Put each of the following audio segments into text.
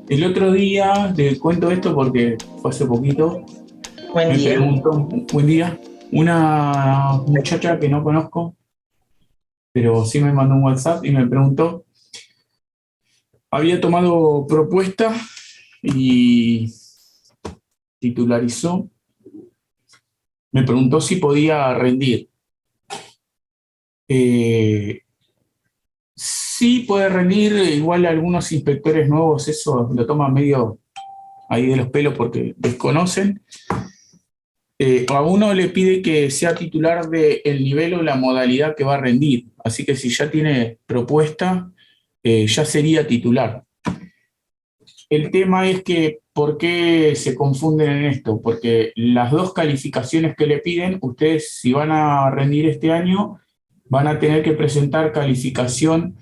El otro día, le cuento esto porque fue hace poquito, Buen me día. preguntó, buen día, una muchacha que no conozco, pero sí me mandó un WhatsApp y me preguntó, había tomado propuesta y titularizó, me preguntó si podía rendir. Eh, sí puede rendir, igual algunos inspectores nuevos eso lo toman medio ahí de los pelos porque desconocen. A uno le pide que sea titular del nivel o la modalidad que va a rendir. Así que si ya tiene propuesta, ya sería titular. El tema es que, ¿por qué se confunden en esto? Porque las dos calificaciones que le piden, ustedes si van a rendir este año, van a tener que presentar calificación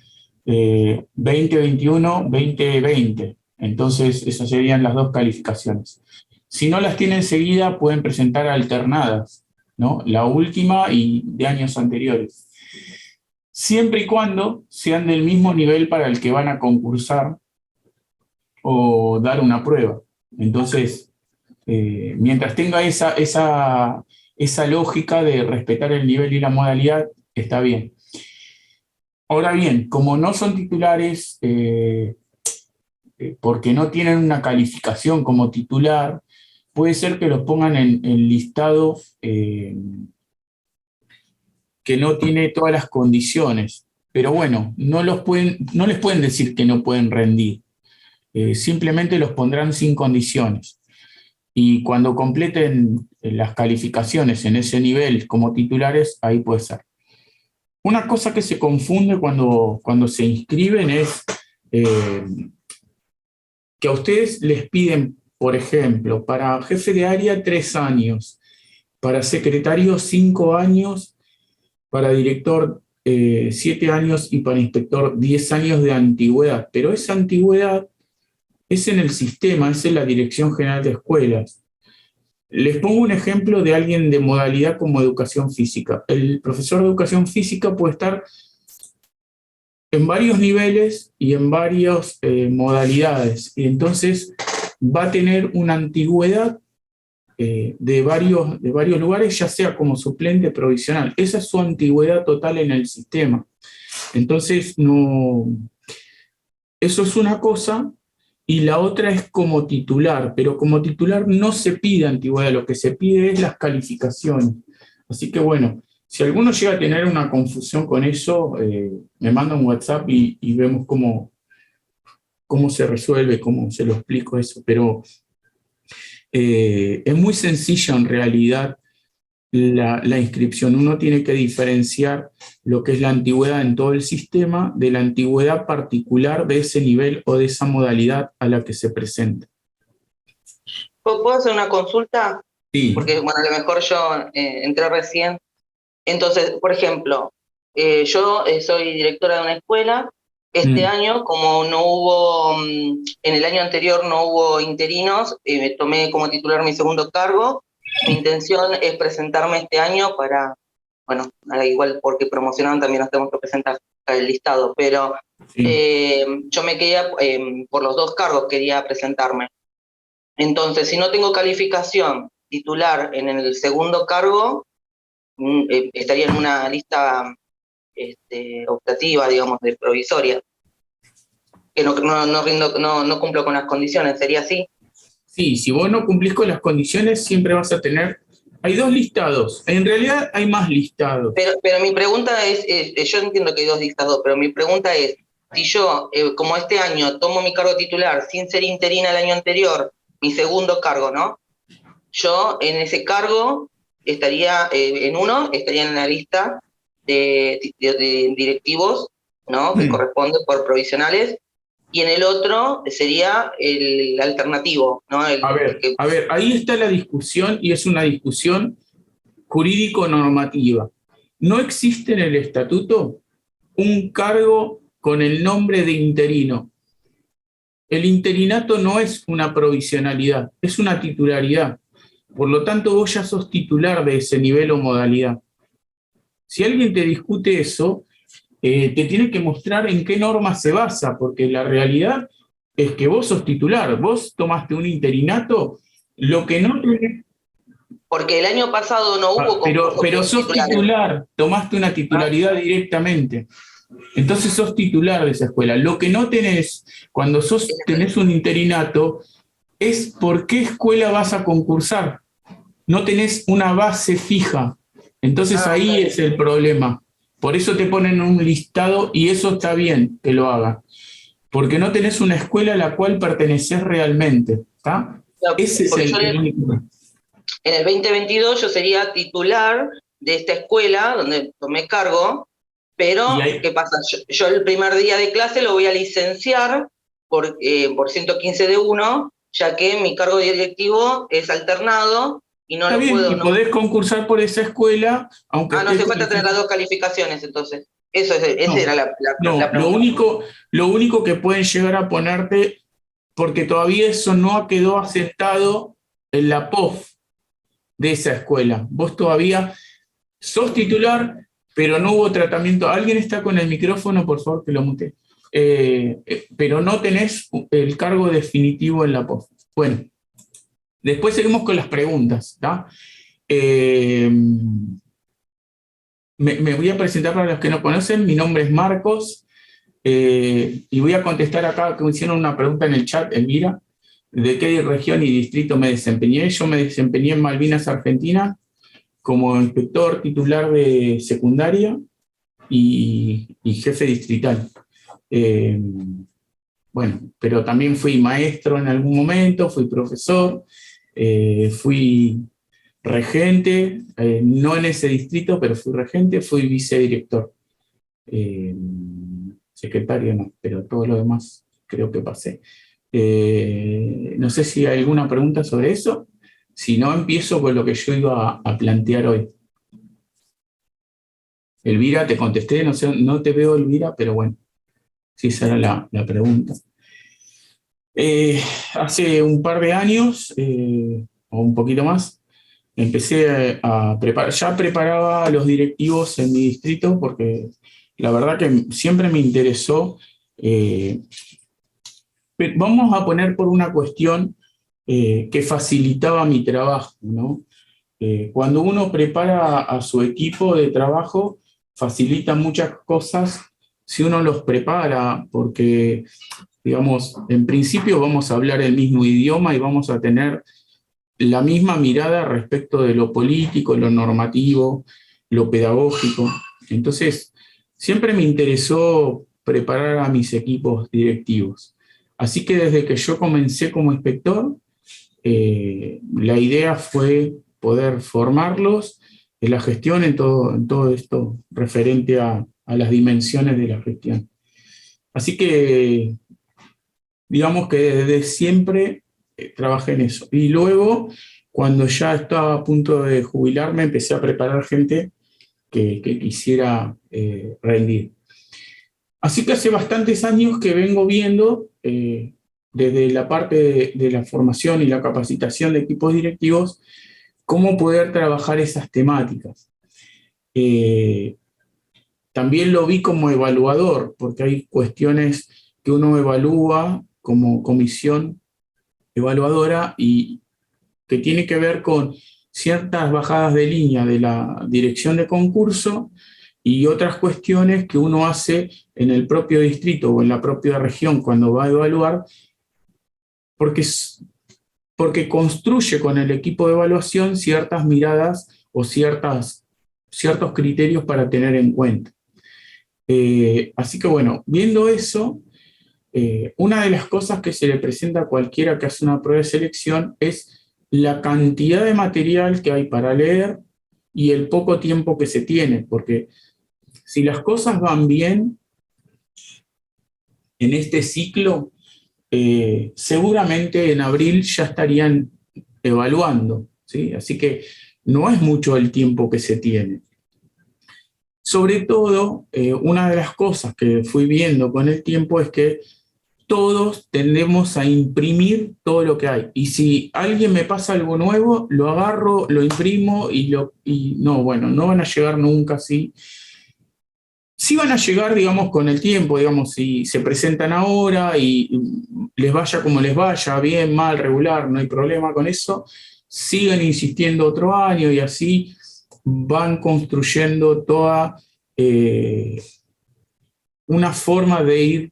2021, 2020. Entonces, esas serían las dos calificaciones. Si no las tienen seguidas, pueden presentar alternadas, ¿no? La última y de años anteriores. Siempre y cuando sean del mismo nivel para el que van a concursar o dar una prueba. Entonces, mientras tenga esa lógica de respetar el nivel y la modalidad, está bien. Ahora bien, como no son titulares, porque no tienen una calificación como titular, puede ser que los pongan en listado que no tiene todas las condiciones. Pero bueno, no les pueden decir que no pueden rendir. Simplemente los pondrán sin condiciones. Y cuando completen las calificaciones en ese nivel como titulares, ahí puede ser. Una cosa que se confunde cuando se inscriben es eh, que a ustedes les piden, por ejemplo, para jefe de área 3 años, para secretario 5 años, para director 7 años y para inspector 10 años de antigüedad. Pero esa antigüedad es en el sistema, es en la Dirección General de Escuelas. Les pongo un ejemplo de alguien de modalidad como educación física. El profesor de educación física puede estar en varios niveles y en varias modalidades. Y entonces va a tener una antigüedad de varios lugares, ya sea como suplente provisional. Esa es su antigüedad total en el sistema. Entonces, no, eso es una cosa. Y la otra es como titular, pero como titular no se pide antigüedad, lo que se pide es las calificaciones. Así que bueno, si alguno llega a tener una confusión con eso, me manda un WhatsApp y vemos cómo se resuelve, cómo se lo explico eso. Pero es muy sencillo en realidad la inscripción. Uno tiene que diferenciar lo que es la antigüedad en todo el sistema de la antigüedad particular de ese nivel o de esa modalidad a la que se presenta. ¿Puedo hacer una consulta? Sí. Porque, bueno, a lo mejor yo entré recién. Entonces, por ejemplo, yo soy directora de una escuela. Este Mm. año, como no hubo, en el año anterior no hubo interinos, me tomé como titular mi segundo cargo. Mi intención es presentarme este año para, bueno, igual porque promocionaron también nos tenemos que presentar el listado, pero Sí. yo me quería, por los dos cargos quería presentarme. Entonces, si no tengo calificación titular en el segundo cargo, estaría en una lista optativa, digamos, de provisoria, que no cumplo con las condiciones, ¿sería así? Sí, si vos no cumplís con las condiciones, siempre vas a tener. Hay dos listados. En realidad hay más listados. Pero mi pregunta yo entiendo que hay dos listados, pero mi pregunta es, si yo, como este año, tomo mi cargo titular sin ser interina el año anterior, mi segundo cargo, ¿no? Yo en ese cargo estaría, estaría en la lista de directivos, ¿no? Que Mm. corresponde por provisionales, y en el otro sería el alternativo, ¿no? A ver, ahí está la discusión y es una discusión jurídico-normativa. No existe en el estatuto un cargo con el nombre de interino. El interinato no es una provisionalidad, es una titularidad. Por lo tanto, vos ya sos titular de ese nivel o modalidad. Si alguien te discute eso, te tiene que mostrar en qué norma se basa, porque la realidad es que vos sos titular, vos tomaste un interinato, lo que no tenés. Porque el año pasado no hubo concurso Pero sos titulares. titular, tomaste una titularidad directamente. Entonces sos titular de esa escuela. Lo que no tenés, cuando tenés un interinato, es por qué escuela vas a concursar. No tenés una base fija. Entonces ahí es el problema. Por eso te ponen un listado y eso está bien que lo hagas. Porque no tenés una escuela a la cual perteneces realmente. ¿Está? Ese es el único. En el 2022 yo sería titular de esta escuela donde tomé cargo, pero ¿qué pasa? Yo el primer día de clase lo voy a licenciar por 115 de 1, ya que mi cargo directivo es alternado y no Está lo bien, puedo. y podés concursar por esa escuela, aunque. No hace falta tener las 2 calificaciones, entonces. Esa era la pregunta. Lo único que pueden llegar a ponerte, porque todavía eso no quedó aceptado en la POF de esa escuela. Vos todavía sos titular, pero no hubo tratamiento. ¿Alguien está con el micrófono? Por favor, que lo mute. Pero no tenés el cargo definitivo en la POF. Bueno, después seguimos con las preguntas. Me voy a presentar para los que no conocen. Mi nombre es Marcos y voy a contestar acá, que me hicieron una pregunta en el chat, Elvira, de qué región y distrito me desempeñé. Yo me desempeñé en Malvinas, Argentina, como inspector titular de secundaria y jefe distrital. Bueno, pero también fui maestro en algún momento, fui profesor, fui regente, no en ese distrito, pero fui regente, fui vicedirector. Secretario no, pero todo lo demás creo que pasé. No sé si hay alguna pregunta sobre eso. Si no, empiezo con lo que yo iba a plantear hoy. Elvira, te contesté, no sé, no te veo, Elvira, pero bueno, sí, esa era la pregunta. Hace un par de años, o un poquito más, empecé a preparar, ya preparaba a los directivos en mi distrito, porque la verdad que siempre me interesó. Vamos a poner por una cuestión que facilitaba mi trabajo, ¿no? Cuando uno prepara a su equipo de trabajo, facilita muchas cosas si uno los prepara, porque, digamos, en principio vamos a hablar el mismo idioma y vamos a tener la misma mirada respecto de lo político, lo normativo, lo pedagógico. Entonces, siempre me interesó preparar a mis equipos directivos. Así que desde que yo comencé como inspector, la idea fue poder formarlos en la gestión, en todo esto referente a las dimensiones de la gestión. Así que, digamos que desde siempre trabajé en eso. Y luego, cuando ya estaba a punto de jubilarme, empecé a preparar gente que quisiera rendir. Así que hace bastantes años que vengo viendo, desde la parte de la formación y la capacitación de equipos directivos, cómo poder trabajar esas temáticas. También lo vi como evaluador, porque hay cuestiones que uno evalúa como comisión evaluadora y que tiene que ver con ciertas bajadas de línea de la dirección de concurso y otras cuestiones que uno hace en el propio distrito o en la propia región cuando va a evaluar, porque construye con el equipo de evaluación ciertas miradas o ciertos criterios para tener en cuenta. Así que bueno, viendo eso, una de las cosas que se le presenta a cualquiera que hace una prueba de selección es la cantidad de material que hay para leer y el poco tiempo que se tiene, porque si las cosas van bien en este ciclo, seguramente en abril ya estarían evaluando, ¿sí? Así que no es mucho el tiempo que se tiene. Sobre todo, una de las cosas que fui viendo con el tiempo es que todos tendemos a imprimir todo lo que hay. Y si alguien me pasa algo nuevo, lo agarro, lo imprimo y no, bueno, no van a llegar nunca así. Sí van a llegar, digamos, con el tiempo, digamos, si se presentan ahora y les vaya como les vaya, bien, mal, regular, no hay problema con eso, siguen insistiendo otro año y así van construyendo toda una forma de ir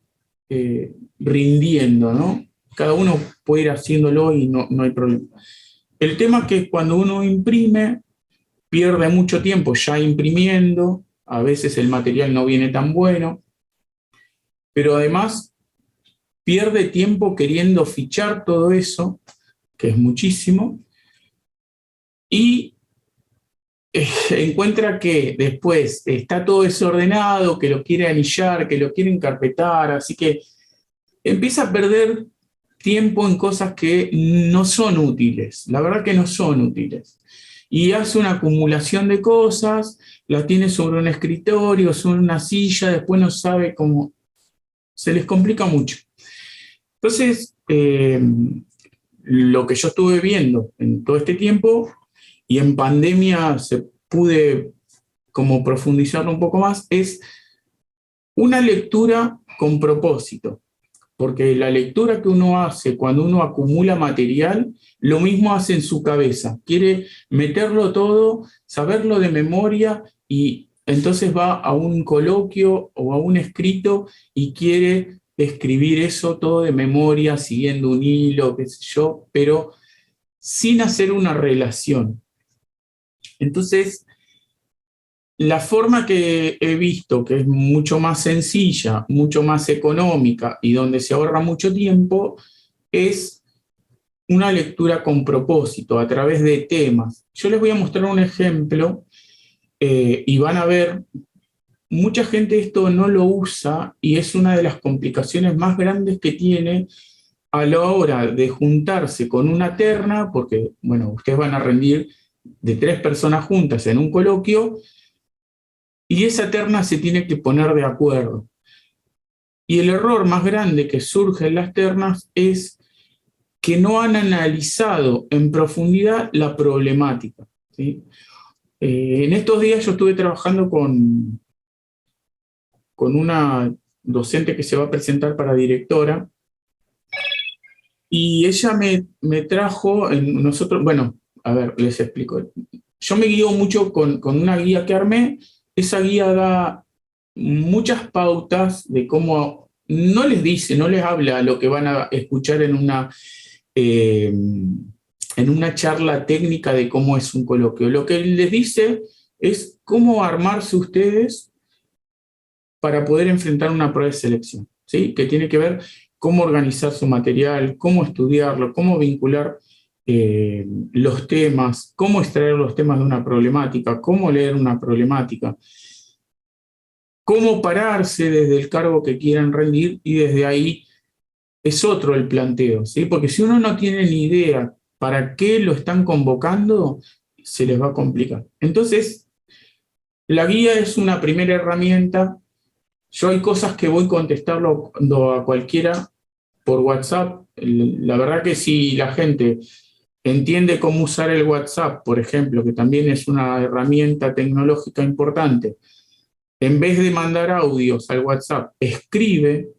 rindiendo, ¿no? Cada uno puede ir haciéndolo y no hay problema. El tema es que cuando uno imprime, pierde mucho tiempo ya imprimiendo, a veces el material no viene tan bueno, pero además pierde tiempo queriendo fichar todo eso, que es muchísimo, y encuentra que después está todo desordenado, que lo quiere anillar, que lo quiere encarpetar, así que empieza a perder tiempo en cosas que no son útiles, la verdad que no son útiles. Y hace una acumulación de cosas, las tiene sobre un escritorio, sobre una silla, después no sabe cómo, se les complica mucho. Entonces, lo que yo estuve viendo en todo este tiempo, y en pandemia se pude como profundizarlo un poco más, es una lectura con propósito. Porque la lectura que uno hace cuando uno acumula material, lo mismo hace en su cabeza. Quiere meterlo todo, saberlo de memoria y entonces va a un coloquio o a un escrito y quiere escribir eso todo de memoria, siguiendo un hilo, qué sé yo, pero sin hacer una relación. Entonces, la forma que he visto, que es mucho más sencilla, mucho más económica y donde se ahorra mucho tiempo, es una lectura con propósito, a través de temas. Yo les voy a mostrar un ejemplo y van a ver, mucha gente esto no lo usa y es una de las complicaciones más grandes que tiene a la hora de juntarse con una terna, porque, bueno, ustedes van a rendir de 3 personas juntas en un coloquio, y esa terna se tiene que poner de acuerdo. Y el error más grande que surge en las ternas es que no han analizado en profundidad la problemática, ¿sí? En estos días yo estuve trabajando con una docente que se va a presentar para directora, y ella me trajo, nosotros, bueno, a ver, les explico. Yo me guío mucho con una guía que armé. Esa guía da muchas pautas de cómo, no les dice, no les habla lo que van a escuchar en una charla técnica de cómo es un coloquio. Lo que les dice es cómo armarse ustedes para poder enfrentar una prueba de selección, ¿sí? Que tiene que ver cómo organizar su material, cómo estudiarlo, cómo vincular los temas, cómo extraer los temas de una problemática, cómo leer una problemática, cómo pararse desde el cargo que quieran rendir y desde ahí es otro el planteo, ¿sí? Porque si uno no tiene ni idea para qué lo están convocando, se les va a complicar. Entonces, la guía es una primera herramienta. Yo hay cosas que voy contestando a cualquiera por WhatsApp. La verdad que si la gente entiende cómo usar el WhatsApp, por ejemplo, que también es una herramienta tecnológica importante, en vez de mandar audios al WhatsApp, escribe,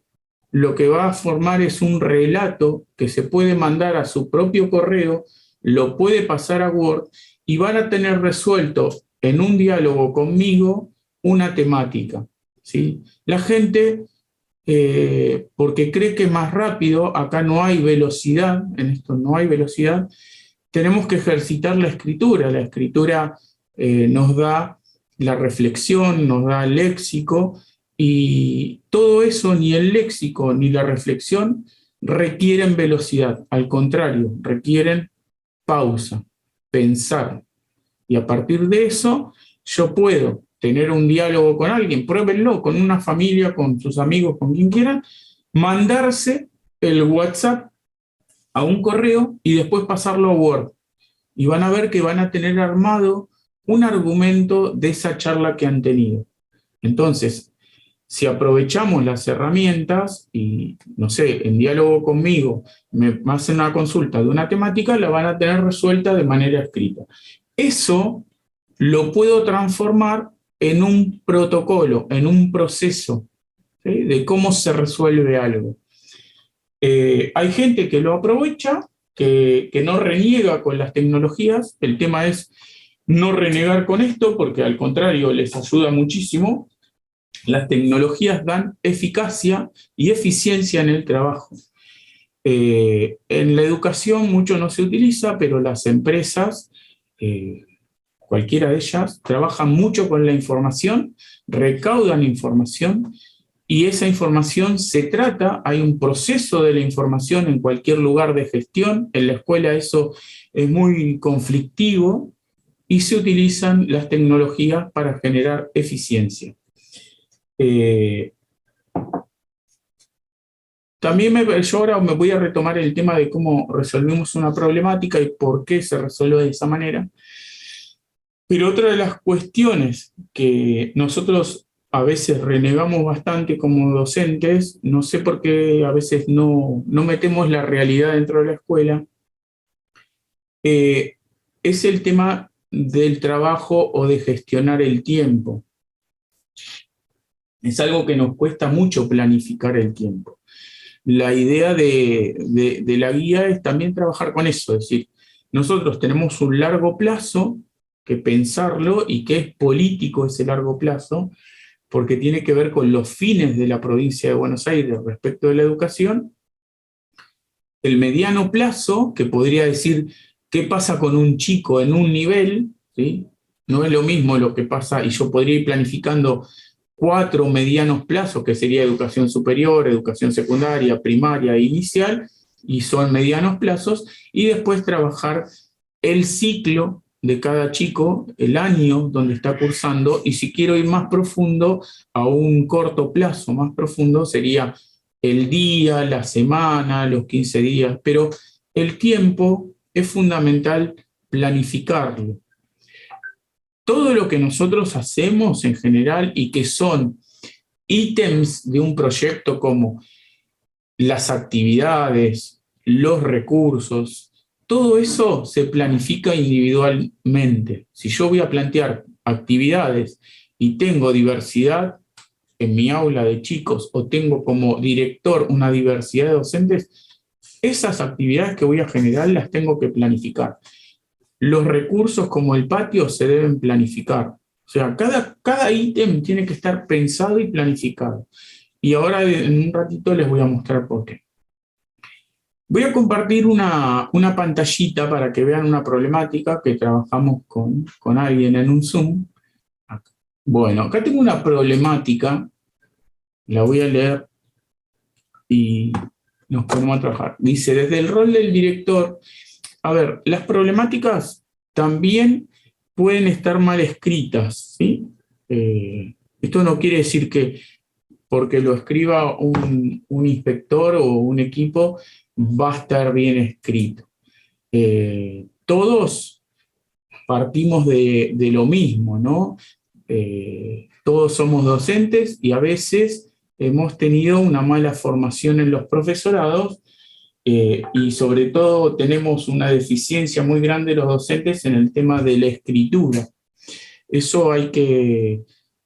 lo que va a formar es un relato que se puede mandar a su propio correo, lo puede pasar a Word y van a tener resuelto en un diálogo conmigo una temática, ¿sí? La gente, porque cree que es más rápido, acá no hay velocidad, en esto no hay velocidad, tenemos que ejercitar la escritura. La escritura nos da la reflexión, nos da el léxico, y todo eso, ni el léxico ni la reflexión, requieren velocidad. Al contrario, requieren pausa, pensar. Y a partir de eso, yo puedo tener un diálogo con alguien, pruébenlo, con una familia, con sus amigos, con quien quieran, mandarse el WhatsApp a un correo y después pasarlo a Word. Y van a ver que van a tener armado un argumento de esa charla que han tenido. Entonces, Si aprovechamos las herramientas y, no sé, en diálogo conmigo, me hacen una consulta de una temática, la van a tener resuelta de manera escrita. Eso lo puedo transformar en un protocolo, en un proceso, ¿sí?, de cómo se resuelve algo. Hay gente que lo aprovecha, que no reniega con las tecnologías. El tema es no renegar con esto, porque al contrario les ayuda muchísimo. Las tecnologías dan eficacia y eficiencia en el trabajo. En la educación mucho no se utiliza, pero las empresas, cualquiera de ellas, trabajan mucho con la información, recaudan información, y esa información se trata, hay un proceso de la información en cualquier lugar de gestión. En la escuela eso es muy conflictivo, y se utilizan las tecnologías para generar eficiencia. También yo ahora me voy a retomar el tema de cómo resolvimos una problemática y por qué se resuelve de esa manera. Pero otra de las cuestiones que nosotros a veces renegamos bastante como docentes, no sé por qué a veces no metemos la realidad dentro de la escuela, es el tema del trabajo o de gestionar el tiempo. Es algo que nos cuesta mucho planificar el tiempo. La idea de la guía es también trabajar con eso, es decir, nosotros tenemos un largo plazo que pensarlo, y que es político ese largo plazo, porque tiene que ver con los fines de la provincia de Buenos Aires respecto de la educación. El mediano plazo, que podría decir qué pasa con un chico en un nivel, ¿sí? No es lo mismo lo que pasa, y yo podría ir planificando 4 medianos plazos, que sería educación superior, educación secundaria, primaria e inicial, y son medianos plazos, y después trabajar el ciclo de cada chico, el año donde está cursando, y si quiero ir más profundo, a un corto plazo más profundo, sería el día, la semana, los 15 días, pero el tiempo es fundamental planificarlo. Todo lo que nosotros hacemos en general y que son ítems de un proyecto, como las actividades, los recursos, todo eso se planifica individualmente. Si yo voy a plantear actividades y tengo diversidad en mi aula de chicos, o tengo como director una diversidad de docentes, esas actividades que voy a generar las tengo que planificar. Los recursos como el patio se deben planificar. O sea, cada ítem tiene que estar pensado y planificado. Y ahora en un ratito les voy a mostrar por qué. Voy a compartir una pantallita para que vean una problemática que trabajamos con alguien en un Zoom. Bueno, acá tengo una problemática, la voy a leer y nos ponemos a trabajar. Dice, desde el rol del director, a ver, las problemáticas también pueden estar mal escritas, ¿sí? Esto no quiere decir que porque lo escriba un inspector o un equipo va a estar bien escrito. Todos partimos de lo mismo, ¿no? Todos somos docentes y a veces hemos tenido una mala formación en los profesorados, y sobre todo tenemos una deficiencia muy grande los docentes en el tema de la escritura. Eso hay que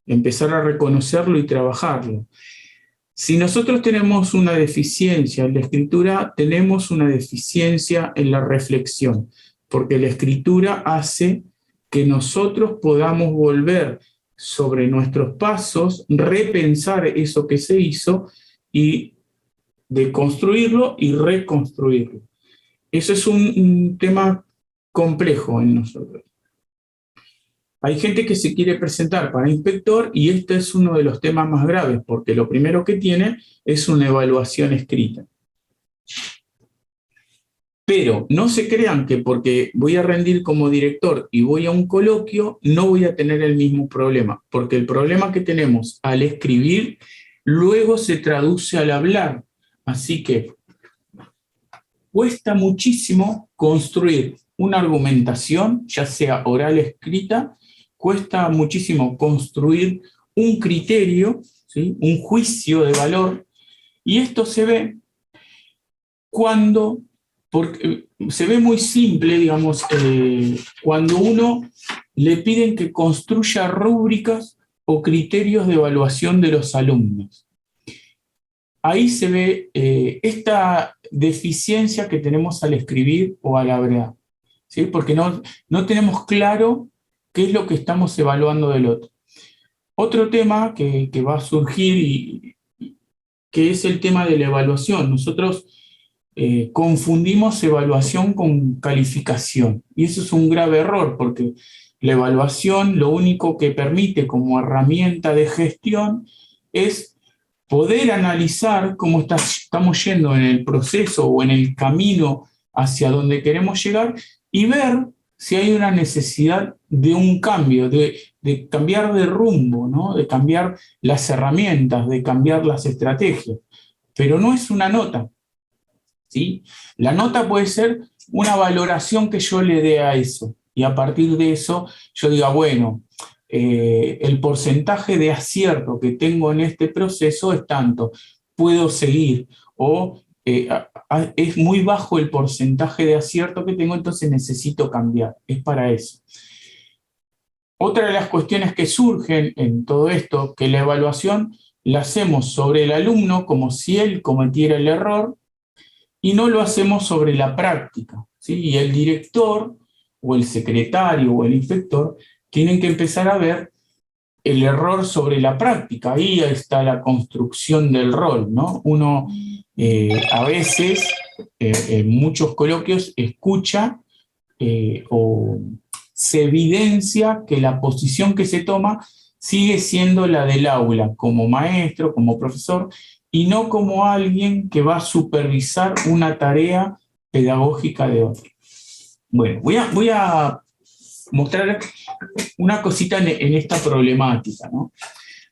empezar a reconocerlo y trabajarlo. Si nosotros tenemos una deficiencia en la escritura, tenemos una deficiencia en la reflexión, porque la escritura hace que nosotros podamos volver sobre nuestros pasos, repensar eso que se hizo y deconstruirlo y reconstruirlo. Eso es un tema complejo en nosotros. Hay gente que se quiere presentar para inspector y este es uno de los temas más graves, porque lo primero que tiene es una evaluación escrita. Pero no se crean que porque voy a rendir como director y voy a un coloquio, no voy a tener el mismo problema, porque el problema que tenemos al escribir luego se traduce al hablar. Así que cuesta muchísimo construir una argumentación, ya sea oral o escrita, cuesta muchísimo construir un criterio ¿sí? Un juicio de valor, y esto se ve cuando, porque se ve muy simple, digamos, cuando uno le piden que construya rúbricas o criterios de evaluación de los alumnos. Ahí se ve esta deficiencia que tenemos al escribir o al hablar, ¿sí? Porque no tenemos claro qué es lo que estamos evaluando del otro. Otro tema que va a surgir, que es el tema de la evaluación. Nosotros confundimos evaluación con calificación, y eso es un grave error, porque la evaluación lo único que permite como herramienta de gestión es poder analizar cómo estamos yendo en el proceso o en el camino hacia donde queremos llegar, y ver si hay una necesidad de un cambio, de cambiar de rumbo, ¿no? De cambiar las herramientas, de cambiar las estrategias. Pero no es una nota, ¿sí? La nota puede ser una valoración que yo le dé a eso, y a partir de eso yo diga, bueno, el porcentaje de acierto que tengo en este proceso es tanto, puedo seguir, o es muy bajo el porcentaje de acierto que tengo, entonces necesito cambiar, es para eso. Otra de las cuestiones que surgen en todo esto, que la evaluación la hacemos sobre el alumno como si él cometiera el error, y no lo hacemos sobre la práctica, ¿sí? Y el director o el secretario o el inspector tienen que empezar a ver el error sobre la práctica. Ahí está la construcción del rol, ¿no? Uno a veces, en muchos coloquios, escucha o se evidencia que la posición que se toma sigue siendo la del aula, como maestro, como profesor, y no como alguien que va a supervisar una tarea pedagógica de otro. Bueno, voy a mostrar una cosita en esta problemática, ¿no?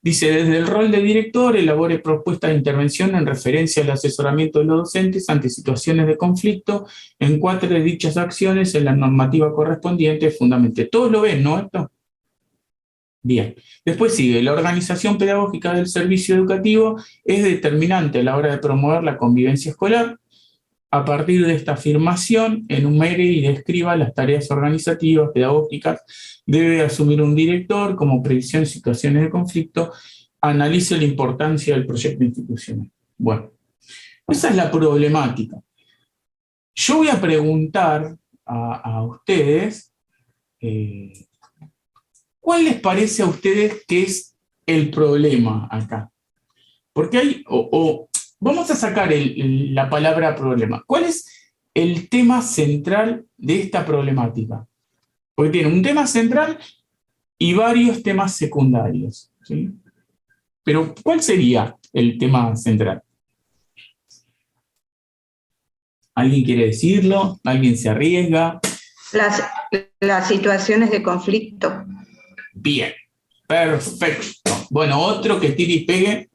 Dice, desde el rol de director, elabore propuestas de intervención en referencia al asesoramiento de los docentes ante situaciones de conflicto, encuadre dichas acciones en la normativa correspondiente, fundamentalmente. Todos lo ven, ¿no? Esto. Bien. Después sigue, la organización pedagógica del servicio educativo es determinante a la hora de promover la convivencia escolar. A partir de esta afirmación, enumere y describa las tareas organizativas, pedagógicas, debe asumir un director como previsión en situaciones de conflicto, analice la importancia del proyecto institucional. Bueno, esa es la problemática. Yo voy a preguntar a ustedes, ¿cuál les parece a ustedes que es el problema acá? Porque hay, vamos a sacar la palabra problema. ¿Cuál es el tema central de esta problemática? Porque tiene un tema central y varios temas secundarios, ¿sí? Pero, ¿cuál sería el tema central? ¿Alguien quiere decirlo? ¿Alguien se arriesga? Las situaciones de conflicto. Bien, perfecto. Bueno, otro que tire y pegue.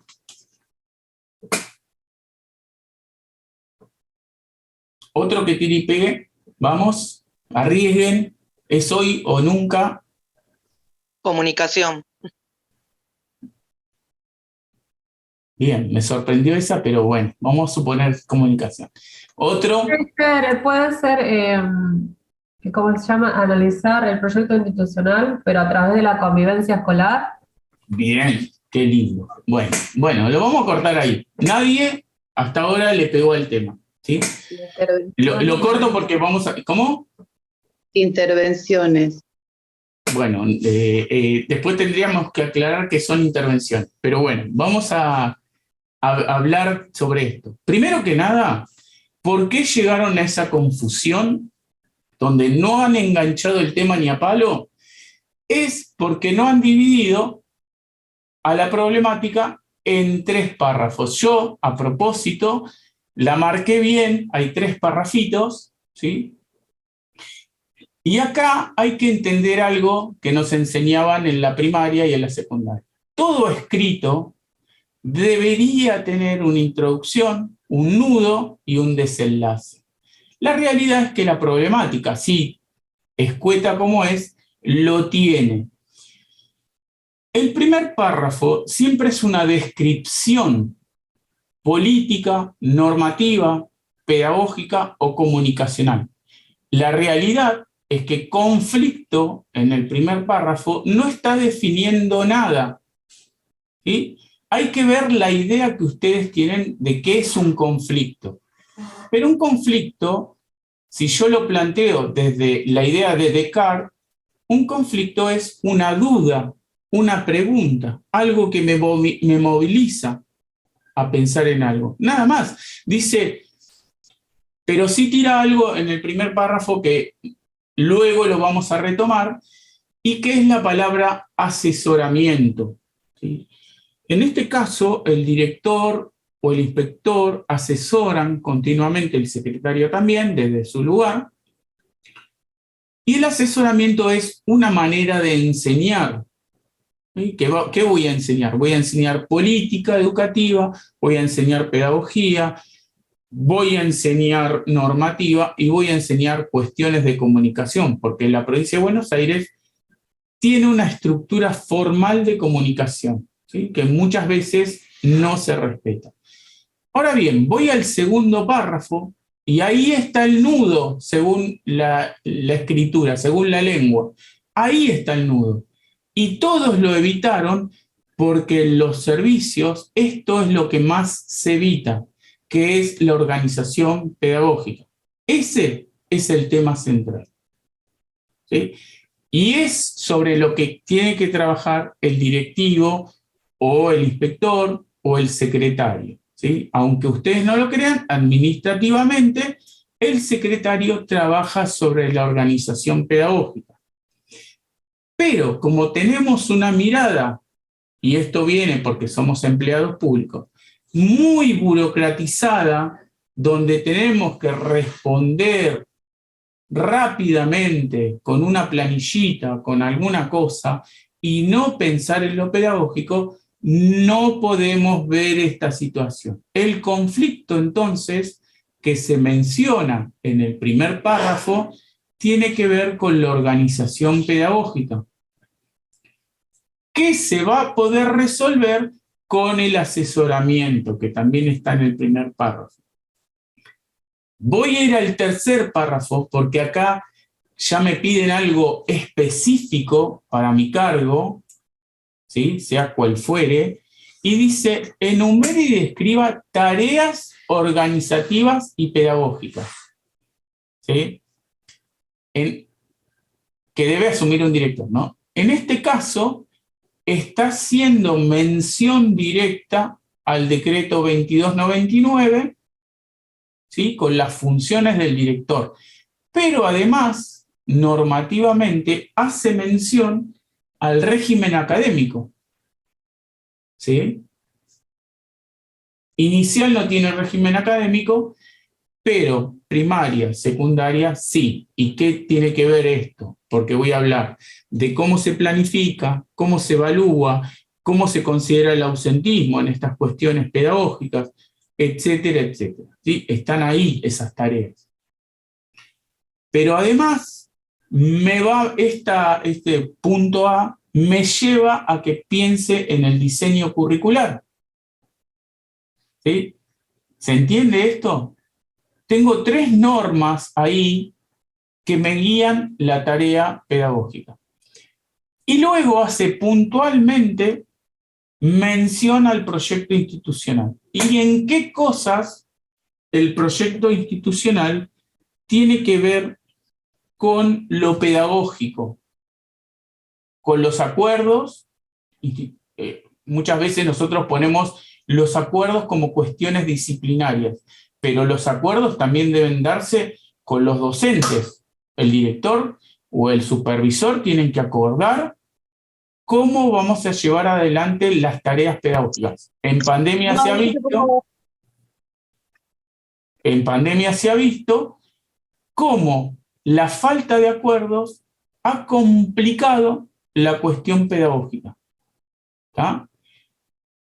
Otro que tire y pegue. Vamos, arriesguen. ¿Es hoy o nunca? Comunicación. Bien, me sorprendió esa, pero bueno, vamos a suponer comunicación. Otro. Puede ser, ¿cómo se llama? Analizar el proyecto institucional, pero a través de la convivencia escolar. Bien, qué lindo. Bueno, lo vamos a cortar ahí. Nadie hasta ahora le pegó al tema, ¿sí? Lo corto porque vamos a... ¿Cómo? Intervenciones. Bueno, después tendríamos que aclarar que son intervenciones, pero bueno, vamos a hablar sobre esto. Primero que nada, ¿por qué llegaron a esa confusión donde no han enganchado el tema ni a palo? Es porque no han dividido a la problemática en 3 párrafos. Yo, a propósito, la marqué bien, hay 3 parrafitos, ¿sí? Y acá hay que entender algo que nos enseñaban en la primaria y en la secundaria. Todo escrito debería tener una introducción, un nudo y un desenlace. La realidad es que la problemática, sí, escueta como es, lo tiene. El primer párrafo siempre es una descripción política, normativa, pedagógica o comunicacional. La realidad es que conflicto en el primer párrafo no está definiendo nada, ¿sí? Hay que ver la idea que ustedes tienen de qué es un conflicto. Pero un conflicto, si yo lo planteo desde la idea de Descartes, un conflicto es una duda, una pregunta, algo que me moviliza a pensar en algo. Nada más. Dice, pero sí tira algo en el primer párrafo que luego lo vamos a retomar, y que es la palabra asesoramiento, ¿sí? En este caso, el director o el inspector asesoran continuamente, el secretario también, desde su lugar, y el asesoramiento es una manera de enseñar. ¿Sí? ¿Qué voy a enseñar? Voy a enseñar política educativa, voy a enseñar pedagogía, voy a enseñar normativa y voy a enseñar cuestiones de comunicación, porque la provincia de Buenos Aires tiene una estructura formal de comunicación, ¿sí? Que muchas veces no se respeta. Ahora bien, voy al segundo párrafo y ahí está el nudo, según la escritura, según la lengua. Ahí está el nudo. Y todos lo evitaron porque en los servicios esto es lo que más se evita, que es la organización pedagógica. Ese es el tema central, ¿sí? Y es sobre lo que tiene que trabajar el directivo o el inspector o el secretario, ¿sí? Aunque ustedes no lo crean, administrativamente el secretario trabaja sobre la organización pedagógica. Pero como tenemos una mirada, y esto viene porque somos empleados públicos, muy burocratizada, donde tenemos que responder rápidamente con una planillita, con alguna cosa, y no pensar en lo pedagógico, no podemos ver esta situación. El conflicto, entonces, que se menciona en el primer párrafo, tiene que ver con la organización pedagógica, que se va a poder resolver con el asesoramiento, que también está en el primer párrafo. Voy a ir al tercer párrafo porque acá ya me piden algo específico para mi cargo, ¿sí? Sea cual fuere, y dice, enumere y describa tareas organizativas y pedagógicas, ¿sí? Que debe asumir un director, ¿no? En este caso, está haciendo mención directa al decreto 2299, ¿sí? Con las funciones del director. Pero además, normativamente, hace mención al régimen académico, ¿sí? Inicial no tiene régimen académico, pero primaria, secundaria, sí. ¿Y qué tiene que ver esto? Porque voy a hablar de cómo se planifica, cómo se evalúa, cómo se considera el ausentismo en estas cuestiones pedagógicas, etcétera, etcétera, ¿sí? Están ahí esas tareas. Pero además, este punto A me lleva a que piense en el diseño curricular, ¿sí? ¿Se entiende esto? Tengo 3 normas ahí que me guían la tarea pedagógica. Y luego hace puntualmente mención al proyecto institucional. ¿Y en qué cosas el proyecto institucional tiene que ver con lo pedagógico? Con los acuerdos, muchas veces nosotros ponemos los acuerdos como cuestiones disciplinarias, pero los acuerdos también deben darse con los docentes. El director o el supervisor tienen que acordar cómo vamos a llevar adelante las tareas pedagógicas. En pandemia se ha visto cómo la falta de acuerdos ha complicado la cuestión pedagógica, ¿tá?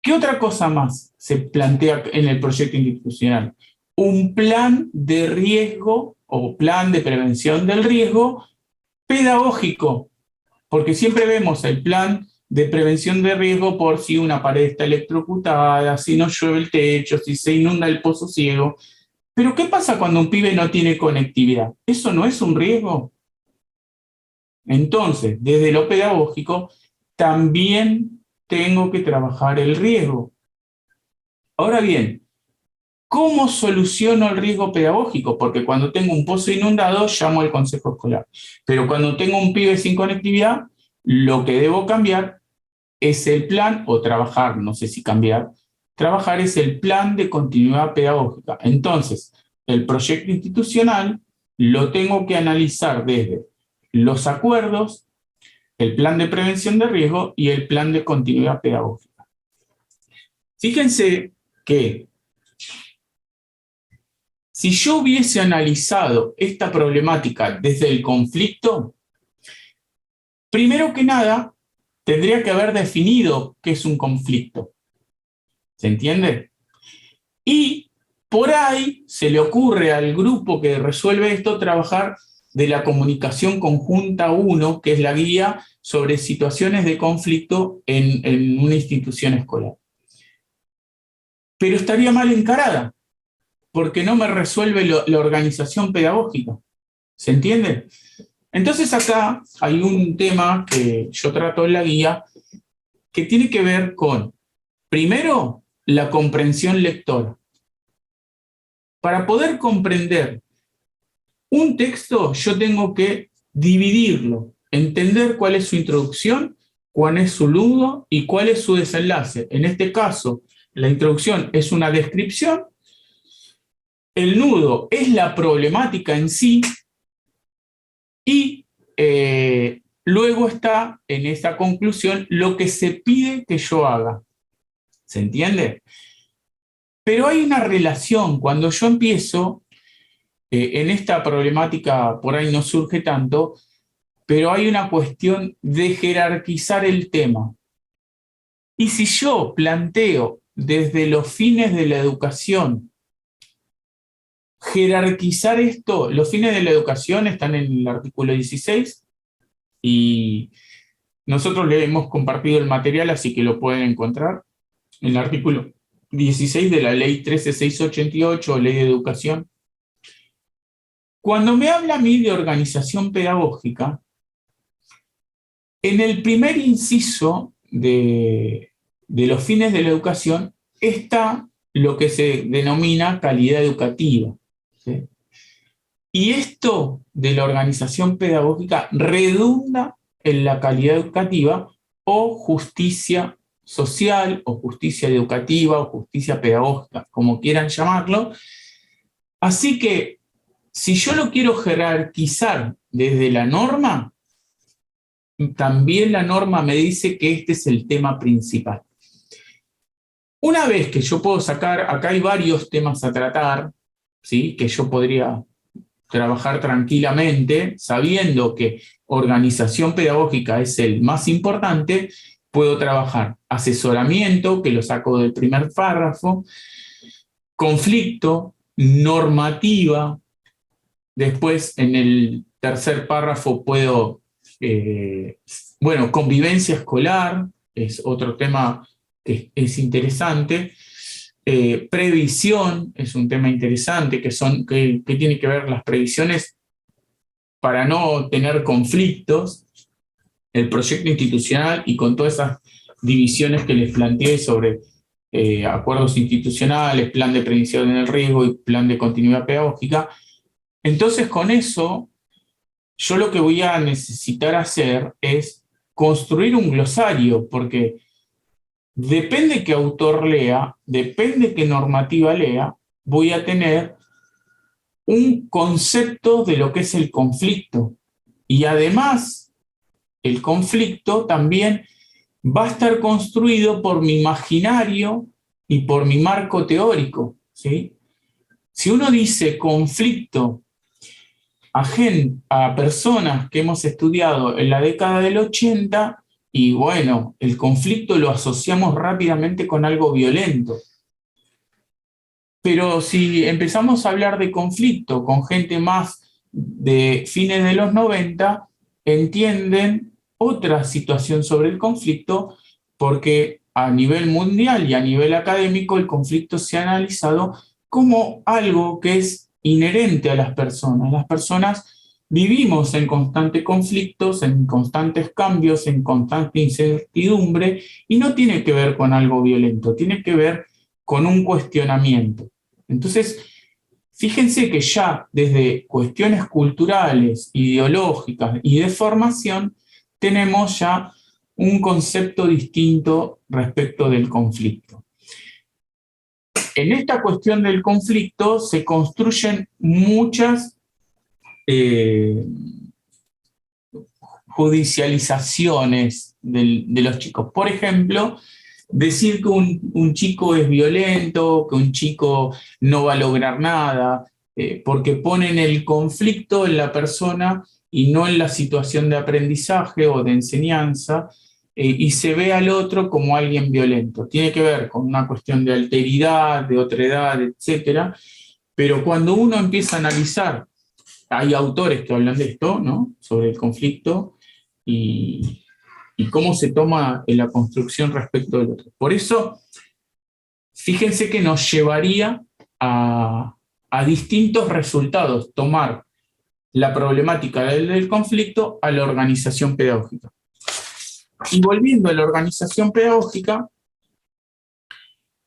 ¿Qué otra cosa más se plantea en el proyecto institucional? Un plan de riesgo o plan de prevención del riesgo pedagógico, porque siempre vemos el plan de prevención de riesgo por si una pared está electrocutada, si no llueve el techo, si se inunda el pozo ciego. Pero ¿qué pasa cuando un pibe no tiene conectividad? ¿Eso no es un riesgo? Entonces, desde lo pedagógico, también tengo que trabajar el riesgo. Ahora bien, ¿cómo soluciono el riesgo pedagógico? Porque cuando tengo un pozo inundado, llamo al consejo escolar. Pero cuando tengo un pibe sin conectividad, lo que debo cambiar es el plan, o trabajar, no sé si cambiar, trabajar es el plan de continuidad pedagógica. Entonces, el proyecto institucional lo tengo que analizar desde los acuerdos, el plan de prevención de riesgo y el plan de continuidad pedagógica. Fíjense que si yo hubiese analizado esta problemática desde el conflicto, primero que nada, tendría que haber definido qué es un conflicto. ¿Se entiende? Y por ahí se le ocurre al grupo que resuelve esto trabajar de la comunicación conjunta 1, que es la guía sobre situaciones de conflicto en una institución escolar. Pero estaría mal encarada, porque no me resuelve la organización pedagógica. ¿Se entiende? Entonces acá hay un tema que yo trato en la guía que tiene que ver con, primero, la comprensión lectora. Para poder comprender un texto, yo tengo que dividirlo, entender cuál es su introducción, cuál es su nudo y cuál es su desenlace. En este caso, la introducción es una descripción, el nudo es la problemática en sí y luego está en esa conclusión lo que se pide que yo haga. ¿Se entiende? Pero hay una relación. Cuando yo empiezo, en esta problemática por ahí no surge tanto, pero hay una cuestión de jerarquizar el tema. Y si yo planteo desde los fines de la educación, jerarquizar esto, los fines de la educación están en el artículo 16 y nosotros le hemos compartido el material, así que lo pueden encontrar en el artículo 16 de la ley 13688, ley de educación. Cuando me habla a mí de organización pedagógica, en el primer inciso de los fines de la educación está lo que se denomina calidad educativa, ¿sí? Y esto de la organización pedagógica redunda en la calidad educativa o justicia social o justicia educativa o justicia pedagógica, como quieran llamarlo. Así que si yo lo quiero jerarquizar desde la norma, también la norma me dice que este es el tema principal. Una vez que yo puedo sacar, acá hay varios temas a tratar, ¿sí? Que yo podría trabajar tranquilamente, sabiendo que organización pedagógica es el más importante, puedo trabajar asesoramiento, que lo saco del primer párrafo, conflicto, normativa, después en el tercer párrafo puedo, convivencia escolar, es otro tema que es interesante, previsión es un tema interesante, que tiene que ver las previsiones para no tener conflictos, el proyecto institucional y con todas esas divisiones que les planteé sobre acuerdos institucionales, plan de prevención del riesgo y plan de continuidad pedagógica. Entonces, con eso, yo lo que voy a necesitar hacer es construir un glosario, porque depende qué autor lea, depende qué normativa lea, voy a tener un concepto de lo que es el conflicto. Y además, el conflicto también va a estar construido por mi imaginario y por mi marco teórico, ¿sí? Si uno dice conflicto a personas que hemos estudiado en la década del 80, y bueno, el conflicto lo asociamos rápidamente con algo violento. Pero si empezamos a hablar de conflicto con gente más de fines de los 90, entienden otra situación sobre el conflicto, porque a nivel mundial y a nivel académico el conflicto se ha analizado como algo que es inherente a las personas. Las personas vivimos en constantes conflictos, en constantes cambios, en constante incertidumbre, y no tiene que ver con algo violento, tiene que ver con un cuestionamiento. Entonces, fíjense que ya desde cuestiones culturales, ideológicas y de formación, tenemos ya un concepto distinto respecto del conflicto. En esta cuestión del conflicto se construyen muchas judicializaciones de los chicos. Por ejemplo, decir que un chico es violento, que un chico no va a lograr nada, porque ponen el conflicto en la persona y no en la situación de aprendizaje o de enseñanza, y se ve al otro como alguien violento. Tiene que ver con una cuestión de alteridad, de otredad, etc. Pero cuando uno empieza a analizar, hay autores que hablan de esto, ¿no? Sobre el conflicto y cómo se toma en la construcción respecto del otro. Por eso, fíjense que nos llevaría a distintos resultados tomar la problemática del conflicto a la organización pedagógica. Y volviendo a la organización pedagógica,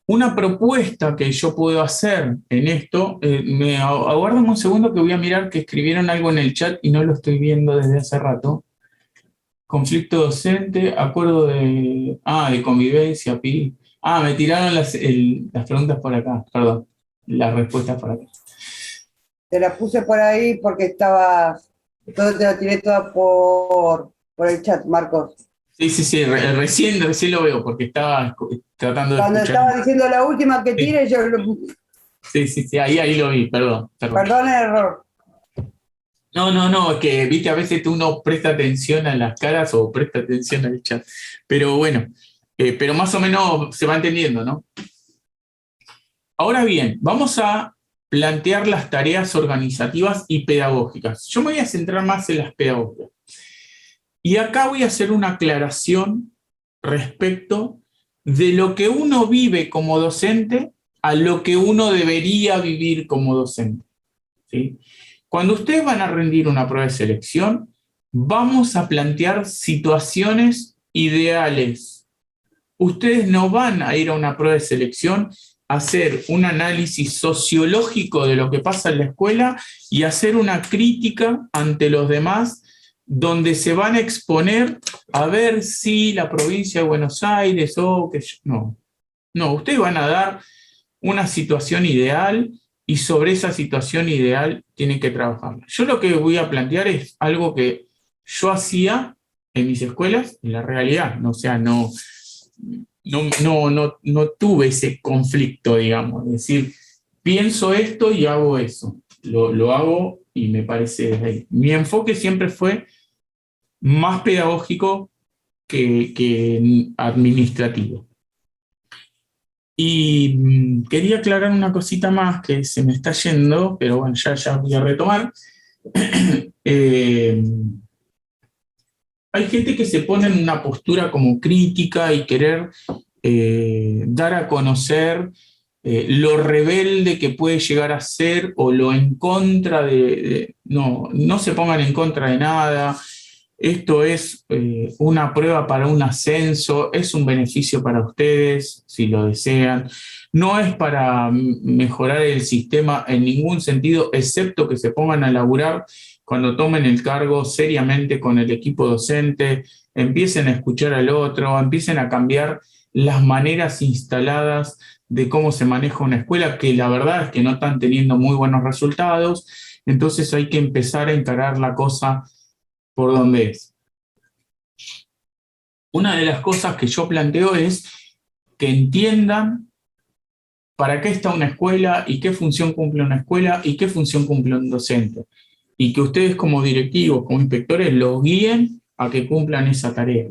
una propuesta que yo puedo hacer en esto, aguarden un segundo que voy a mirar que escribieron algo en el chat y no lo estoy viendo desde hace rato. Conflicto docente, acuerdo de convivencia, PI. Me tiraron las preguntas por acá, perdón, las respuestas por acá. Te la puse por ahí porque estaba, te la tiré toda por el chat, Marcos. Sí, recién lo veo porque estaba tratando de Cuando escuchar. estaba diciendo la última que tire, yo lo... Sí, ahí lo vi, perdón. Perdón el error. No, es que, viste, a veces uno presta atención a las caras o presta atención al chat. Pero bueno, pero más o menos se va entendiendo, ¿no? Ahora bien, vamos a plantear las tareas organizativas y pedagógicas. Yo me voy a centrar más en las pedagógicas. Y acá voy a hacer una aclaración respecto de lo que uno vive como docente a lo que uno debería vivir como docente, ¿sí? Cuando ustedes van a rendir una prueba de selección, vamos a plantear situaciones ideales. Ustedes no van a ir a una prueba de selección a hacer un análisis sociológico de lo que pasa en la escuela y hacer una crítica ante los demás, donde se van a exponer a ver si la provincia de Buenos Aires no, ustedes van a dar una situación ideal y sobre esa situación ideal tienen que trabajarla. Yo lo que voy a plantear es algo que yo hacía en mis escuelas, en la realidad, o sea, no tuve ese conflicto, digamos, es decir, pienso esto y hago eso, lo hago y me parece desde ahí. Mi enfoque siempre fue más pedagógico que administrativo. Y quería aclarar una cosita más que se me está yendo, pero bueno, ya voy a retomar. Hay gente que se pone en una postura como crítica y querer dar a conocer lo rebelde que puede llegar a ser o lo en contra de... No se pongan en contra de nada. Esto es una prueba para un ascenso, es un beneficio para ustedes, si lo desean. No es para mejorar el sistema en ningún sentido, excepto que se pongan a laburar cuando tomen el cargo seriamente con el equipo docente, empiecen a escuchar al otro, empiecen a cambiar las maneras instaladas de cómo se maneja una escuela, que la verdad es que no están teniendo muy buenos resultados. Entonces hay que empezar a encarar la cosa por donde es. Una de las cosas que yo planteo es que entiendan para qué está una escuela y qué función cumple una escuela y qué función cumple un docente. Y que ustedes como directivos, como inspectores, los guíen a que cumplan esa tarea.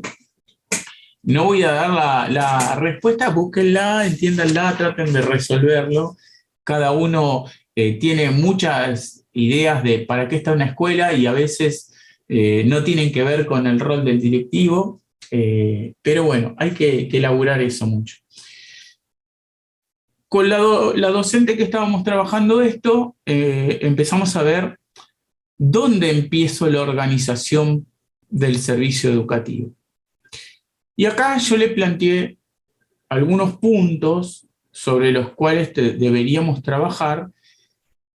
No voy a dar la respuesta, búsquenla, entiéndanla, traten de resolverlo. Cada uno tiene muchas ideas de para qué está una escuela y a veces no tienen que ver con el rol del directivo, pero bueno, hay que elaborar eso mucho. Con la docente que estábamos trabajando esto, empezamos a ver dónde empiezo la organización del servicio educativo. Y acá yo le planteé algunos puntos sobre los cuales deberíamos trabajar,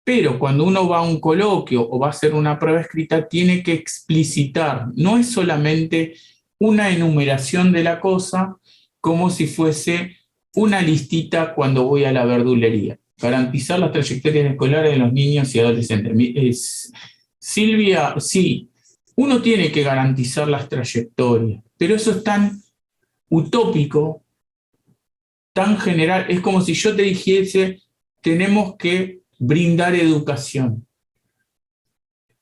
pero cuando uno va a un coloquio o va a hacer una prueba escrita, tiene que explicitar, no es solamente una enumeración de la cosa, como si fuese una listita cuando voy a la verdulería. Garantizar las trayectorias escolares de los niños y adolescentes. Silvia, sí, uno tiene que garantizar las trayectorias, pero eso es tan utópico, tan general, es como si yo te dijese, tenemos que brindar educación.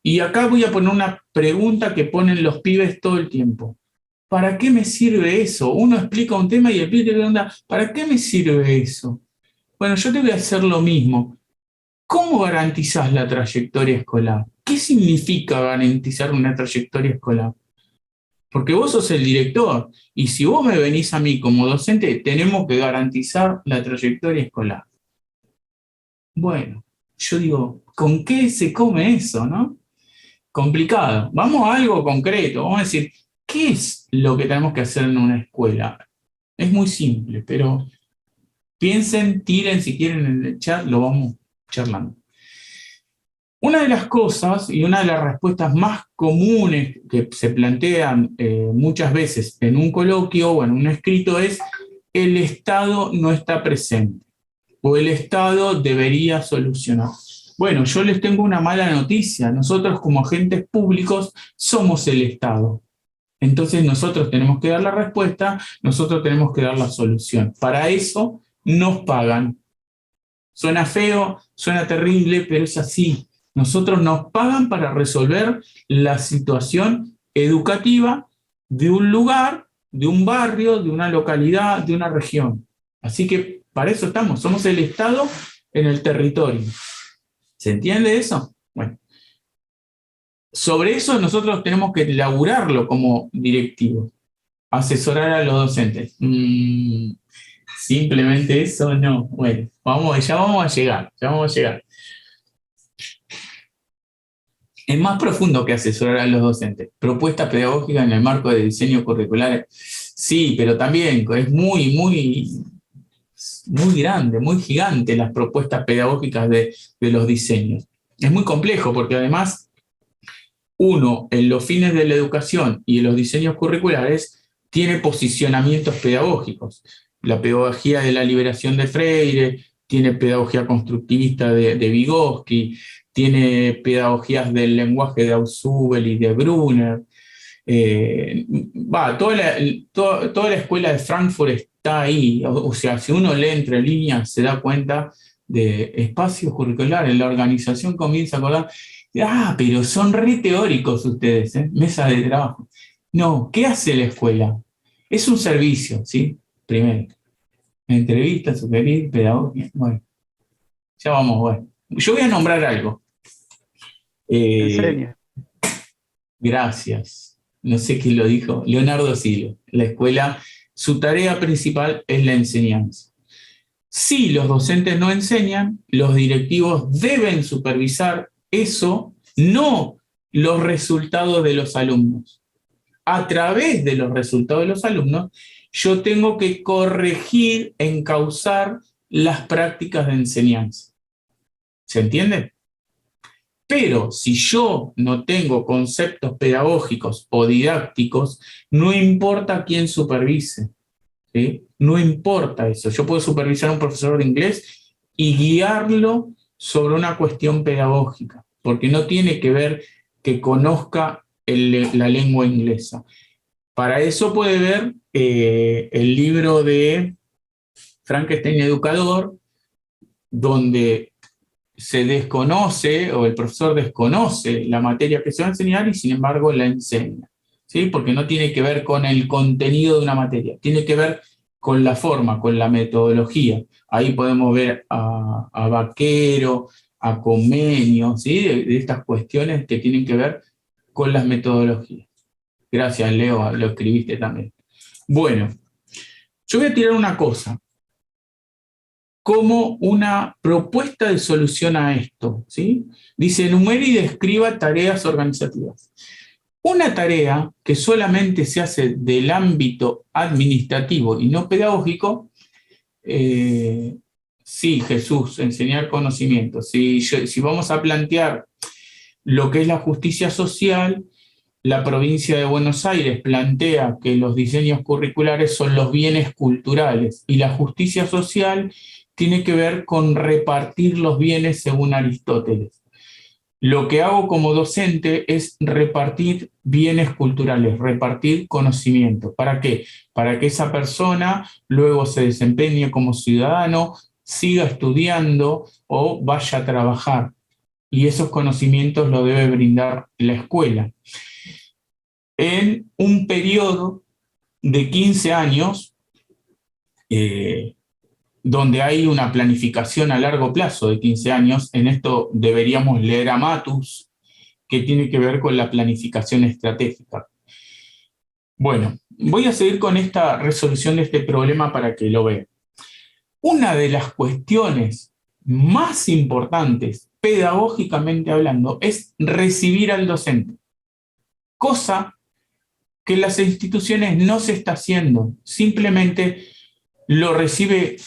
Y acá voy a poner una pregunta que ponen los pibes todo el tiempo. ¿Para qué me sirve eso? Uno explica un tema y el pibe te pregunta, ¿para qué me sirve eso? Bueno, yo te voy a hacer lo mismo. ¿Cómo garantizás la trayectoria escolar? ¿Qué significa garantizar una trayectoria escolar? Porque vos sos el director, y si vos me venís a mí como docente, tenemos que garantizar la trayectoria escolar. Bueno, yo digo, ¿con qué se come eso, no? Complicado. Vamos a algo concreto. Vamos a decir, ¿qué es lo que tenemos que hacer en una escuela? Es muy simple, pero piensen, tiren si quieren en el chat, lo vamos charlando. Una de las cosas y una de las respuestas más comunes que se plantean muchas veces en un coloquio o en un escrito es: el Estado no está presente o el Estado debería solucionar. Bueno, yo les tengo una mala noticia. Nosotros como agentes públicos somos el Estado. Entonces nosotros tenemos que dar la respuesta, nosotros tenemos que dar la solución. Para eso nos pagan. Suena feo, suena terrible, pero es así. Nosotros nos pagan para resolver la situación educativa de un lugar, de un barrio, de una localidad, de una región. Así que para eso estamos, somos el Estado en el territorio. ¿Se entiende eso? Bueno, sobre eso nosotros tenemos que elaborarlo como directivos, asesorar a los docentes. Simplemente eso no. Bueno, ya vamos a llegar. Es más profundo que asesorar a los docentes. Propuesta pedagógica en el marco de diseño curricular. Sí, pero también es muy grande, muy gigante las propuestas pedagógicas de los diseños. Es muy complejo porque además uno, en los fines de la educación y en los diseños curriculares, tiene posicionamientos pedagógicos. La pedagogía de la liberación de Freire, tiene pedagogía constructivista de Vygotsky, tiene pedagogías del lenguaje de Ausubel y de Brunner. Toda la escuela de Frankfurt está ahí. O sea, si uno lee entre líneas, se da cuenta de espacios curriculares. La organización comienza a acordar, pero son re teóricos ustedes, mesa de trabajo. No, ¿qué hace la escuela? Es un servicio, ¿sí? Primero. Entrevista, sugerir, pedagogía. Bueno, ya vamos, bueno. Yo voy a nombrar algo. Enseña. Gracias. No sé quién lo dijo. Leonardo Silo. La escuela, su tarea principal es la enseñanza. Si los docentes no enseñan, los directivos deben supervisar eso, no los resultados de los alumnos. A través de los resultados de los alumnos, yo tengo que corregir, encauzar las prácticas de enseñanza. ¿Se entiende? Pero si yo no tengo conceptos pedagógicos o didácticos, no importa quién supervise, ¿sí? No importa eso. Yo puedo supervisar a un profesor de inglés y guiarlo sobre una cuestión pedagógica, porque no tiene que ver que conozca la lengua inglesa. Para eso puede ver el libro de Frankenstein Educador, donde se desconoce o el profesor desconoce la materia que se va a enseñar y sin embargo la enseña, ¿sí? Porque no tiene que ver con el contenido de una materia, tiene que ver con la forma, con la metodología. Ahí podemos ver a Vaquero, a Comenio, ¿sí? De estas cuestiones que tienen que ver con las metodologías. Gracias, Leo, lo escribiste también. Bueno, yo voy a tirar una cosa como una propuesta de solución a esto, ¿sí? Dice, enumere y describa tareas organizativas. Una tarea que solamente se hace del ámbito administrativo y no pedagógico, sí, Jesús, enseñar conocimiento. Si vamos a plantear lo que es la justicia social, la provincia de Buenos Aires plantea que los diseños curriculares son los bienes culturales y la justicia social tiene que ver con repartir los bienes según Aristóteles. Lo que hago como docente es repartir bienes culturales, repartir conocimiento. ¿Para qué? Para que esa persona luego se desempeñe como ciudadano, siga estudiando o vaya a trabajar. Y esos conocimientos los debe brindar la escuela. En un periodo de 15 años, donde hay una planificación a largo plazo de 15 años, en esto deberíamos leer a Matus, que tiene que ver con la planificación estratégica. Bueno, voy a seguir con esta resolución de este problema para que lo vean. Una de las cuestiones más importantes, pedagógicamente hablando, es recibir al docente, cosa que en las instituciones no se está haciendo, simplemente lo recibe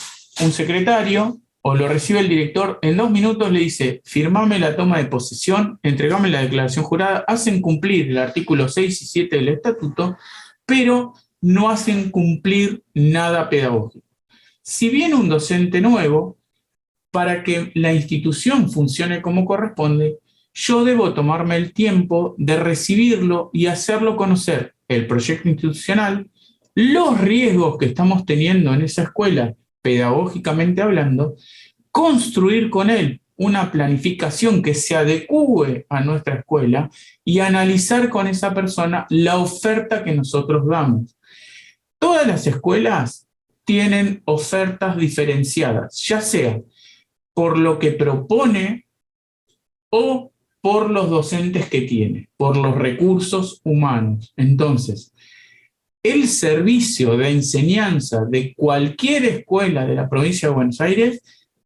un secretario o lo recibe el director, en 2 minutos le dice, firmame la toma de posesión, entregame la declaración jurada, hacen cumplir el artículo 6 y 7 del estatuto, pero no hacen cumplir nada pedagógico. Si viene un docente nuevo, para que la institución funcione como corresponde, yo debo tomarme el tiempo de recibirlo y hacerlo conocer el proyecto institucional, los riesgos que estamos teniendo en esa escuela, pedagógicamente hablando, construir con él una planificación que se adecúe a nuestra escuela y analizar con esa persona la oferta que nosotros damos. Todas las escuelas tienen ofertas diferenciadas, ya sea por lo que propone o por los docentes que tiene, por los recursos humanos. Entonces, el servicio de enseñanza de cualquier escuela de la provincia de Buenos Aires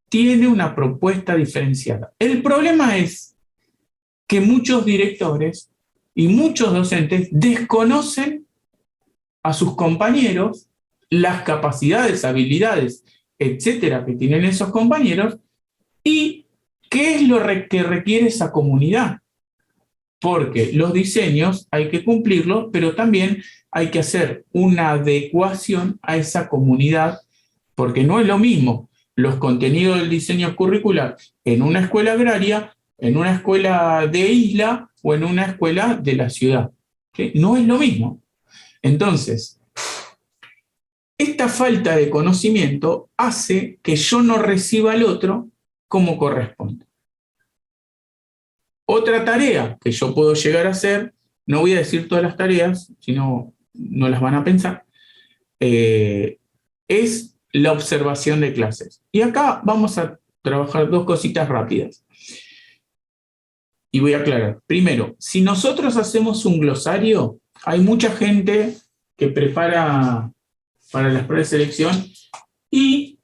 tiene una propuesta diferenciada. El problema es que muchos directores y muchos docentes desconocen a sus compañeros las capacidades, habilidades, etcétera, que tienen esos compañeros y qué es lo que requiere esa comunidad. Porque los diseños hay que cumplirlos, pero también hay que hacer una adecuación a esa comunidad, porque no es lo mismo los contenidos del diseño curricular en una escuela agraria, en una escuela de isla o en una escuela de la ciudad. ¿Sí? No es lo mismo. Entonces, esta falta de conocimiento hace que yo no reciba al otro como corresponde. Otra tarea que yo puedo llegar a hacer, no voy a decir todas las tareas, si no, no las van a pensar, es la observación de clases. Y acá vamos a trabajar 2 cositas rápidas. Y voy a aclarar. Primero, si nosotros hacemos un glosario, hay mucha gente que prepara para las pruebas de selección y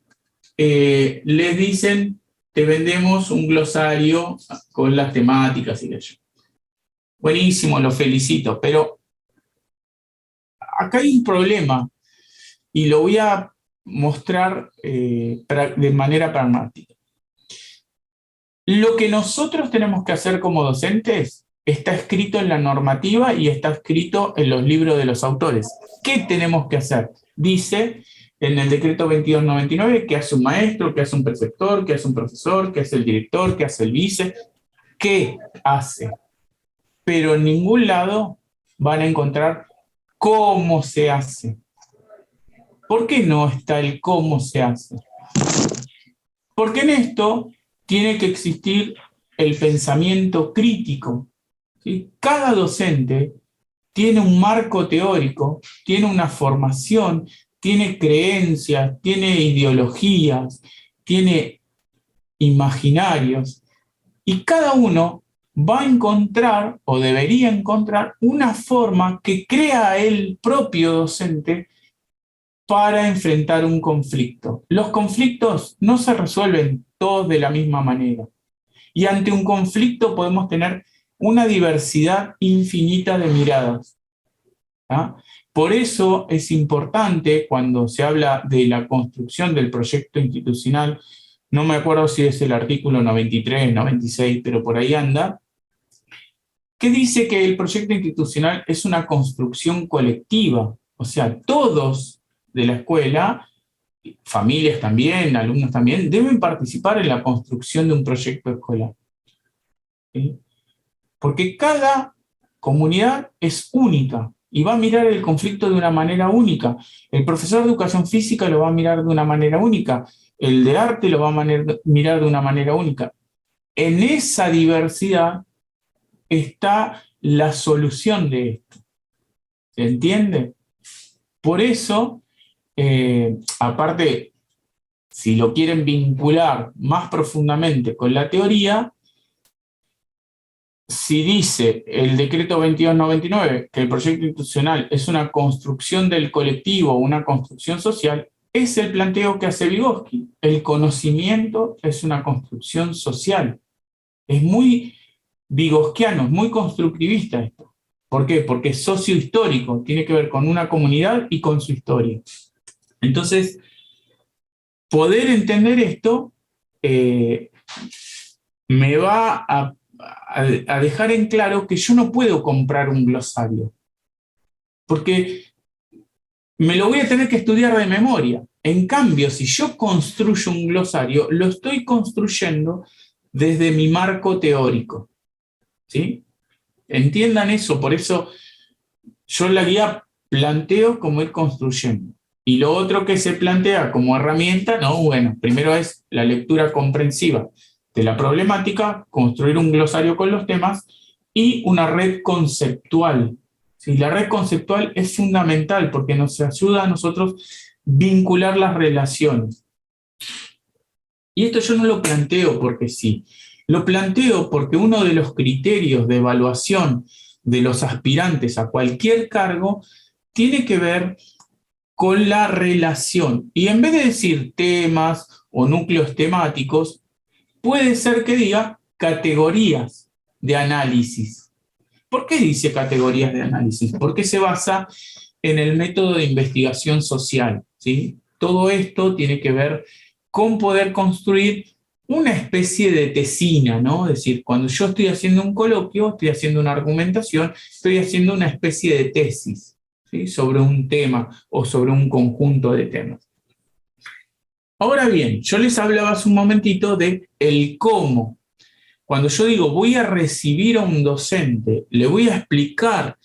les dicen, te vendemos un glosario con las temáticas y aquello. Buenísimo, lo felicito, pero acá hay un problema y lo voy a mostrar de manera pragmática. Lo que nosotros tenemos que hacer como docentes está escrito en la normativa y está escrito en los libros de los autores. ¿Qué tenemos que hacer? Dice en el decreto 2299 qué hace un maestro, qué hace un preceptor, qué hace un profesor, qué hace el director, qué hace el vice, qué hace. Pero en ningún lado van a encontrar cómo se hace. ¿Por qué no está el cómo se hace? Porque en esto tiene que existir el pensamiento crítico. ¿Sí? Cada docente tiene un marco teórico, tiene una formación, tiene creencias, tiene ideologías, tiene imaginarios, y cada uno va a encontrar o debería encontrar una forma que crea el propio docente para enfrentar un conflicto. Los conflictos no se resuelven todos de la misma manera. Y ante un conflicto podemos tener una diversidad infinita de miradas. ¿Ah? Por eso es importante cuando se habla de la construcción del proyecto institucional, no me acuerdo si es el artículo 93, 96, pero por ahí anda, que dice que el proyecto institucional es una construcción colectiva, o sea, todos de la escuela, familias también, alumnos también, deben participar en la construcción de un proyecto escolar. ¿Sí? Porque cada comunidad es única y va a mirar el conflicto de una manera única. El profesor de educación física lo va a mirar de una manera única, el de arte lo va a mirar de una manera única. En esa diversidad está la solución de esto. ¿Se entiende? Por eso, aparte, si lo quieren vincular más profundamente con la teoría, si dice el decreto 2299 que el proyecto institucional es una construcción del colectivo, una construcción social, es el planteo que hace Vygotsky. El conocimiento es una construcción social. Es muy vygotskiano, es muy constructivista esto. ¿Por qué? Porque es sociohistórico, tiene que ver con una comunidad y con su historia. Entonces, poder entender esto me va a dejar en claro que yo no puedo comprar un glosario, porque me lo voy a tener que estudiar de memoria. En cambio, si yo construyo un glosario, lo estoy construyendo desde mi marco teórico. ¿Sí? Entiendan eso, por eso yo en la guía planteo cómo ir construyendo. Y lo otro que se plantea como herramienta, no, bueno, primero es la lectura comprensiva de la problemática, construir un glosario con los temas y una red conceptual. ¿Sí? La red conceptual es fundamental porque nos ayuda a nosotros vincular las relaciones. Y esto yo no lo planteo porque sí, lo planteo porque uno de los criterios de evaluación de los aspirantes a cualquier cargo tiene que ver con la relación. Y en vez de decir temas o núcleos temáticos, puede ser que diga categorías de análisis. ¿Por qué dice categorías de análisis? Porque se basa en el método de investigación social. ¿Sí? Todo esto tiene que ver con poder construir una especie de tesina, ¿no? Es decir, cuando yo estoy haciendo un coloquio, estoy haciendo una argumentación, estoy haciendo una especie de tesis, ¿sí? Sobre un tema o sobre un conjunto de temas. Ahora bien, yo les hablaba hace un momentito de el cómo. Cuando yo digo voy a recibir a un docente, le voy a explicar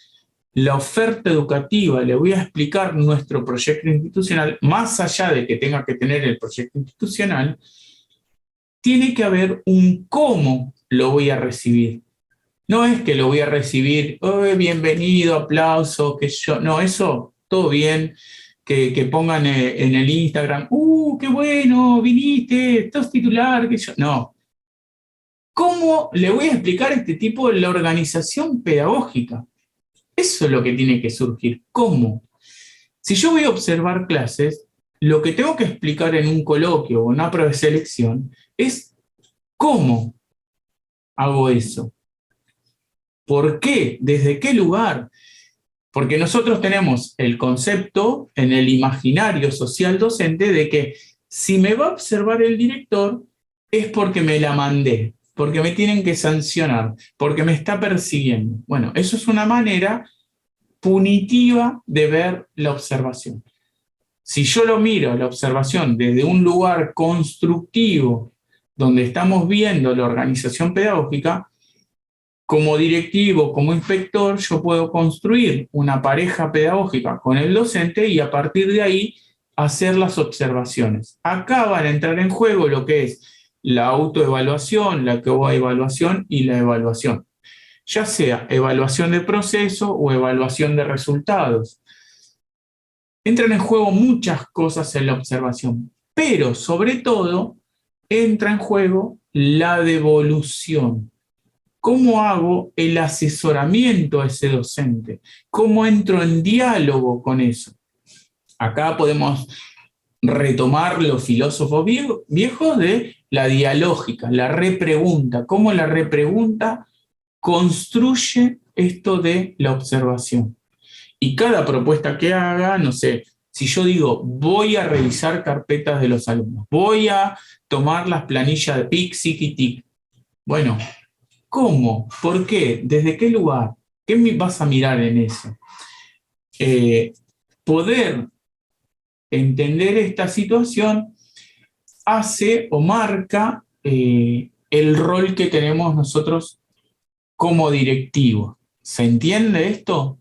la oferta educativa, le voy a explicar nuestro proyecto institucional, más allá de que tenga que tener el proyecto institucional, tiene que haber un cómo lo voy a recibir. No es que lo voy a recibir, oh, bienvenido, aplauso, que yo, no, eso, todo bien, que pongan en el Instagram, qué bueno, viniste, sos titular, que yo, no. ¿Cómo le voy a explicar a este tipo la organización pedagógica? Eso es lo que tiene que surgir. ¿Cómo? Si yo voy a observar clases, lo que tengo que explicar en un coloquio o una prueba de selección es cómo hago eso. ¿Por qué? ¿Desde qué lugar? Porque nosotros tenemos el concepto en el imaginario social docente de que si me va a observar el director es porque me la mandé, porque me tienen que sancionar, porque me está persiguiendo. Bueno, eso es una manera punitiva de ver la observación. Si yo lo miro, la observación, desde un lugar constructivo, donde estamos viendo la organización pedagógica, como directivo, como inspector, yo puedo construir una pareja pedagógica con el docente y a partir de ahí hacer las observaciones. Acá van a entrar en juego lo que es la autoevaluación, la coevaluación y la evaluación. Ya sea evaluación de proceso o evaluación de resultados. Entran en juego muchas cosas en la observación, pero sobre todo entra en juego la devolución. ¿Cómo hago el asesoramiento a ese docente? ¿Cómo entro en diálogo con eso? Acá podemos retomar los filósofos viejos de la dialógica, la repregunta, cómo la repregunta construye esto de la observación. Y cada propuesta que haga, no sé, si yo digo, voy a revisar carpetas de los alumnos, voy a tomar las planillas de PIC, SIC y TIC. Bueno, ¿cómo? ¿Por qué? ¿Desde qué lugar? ¿Qué vas a mirar en eso? Poder entender esta situación hace o marca el rol que tenemos nosotros como directivos. ¿Se entiende esto?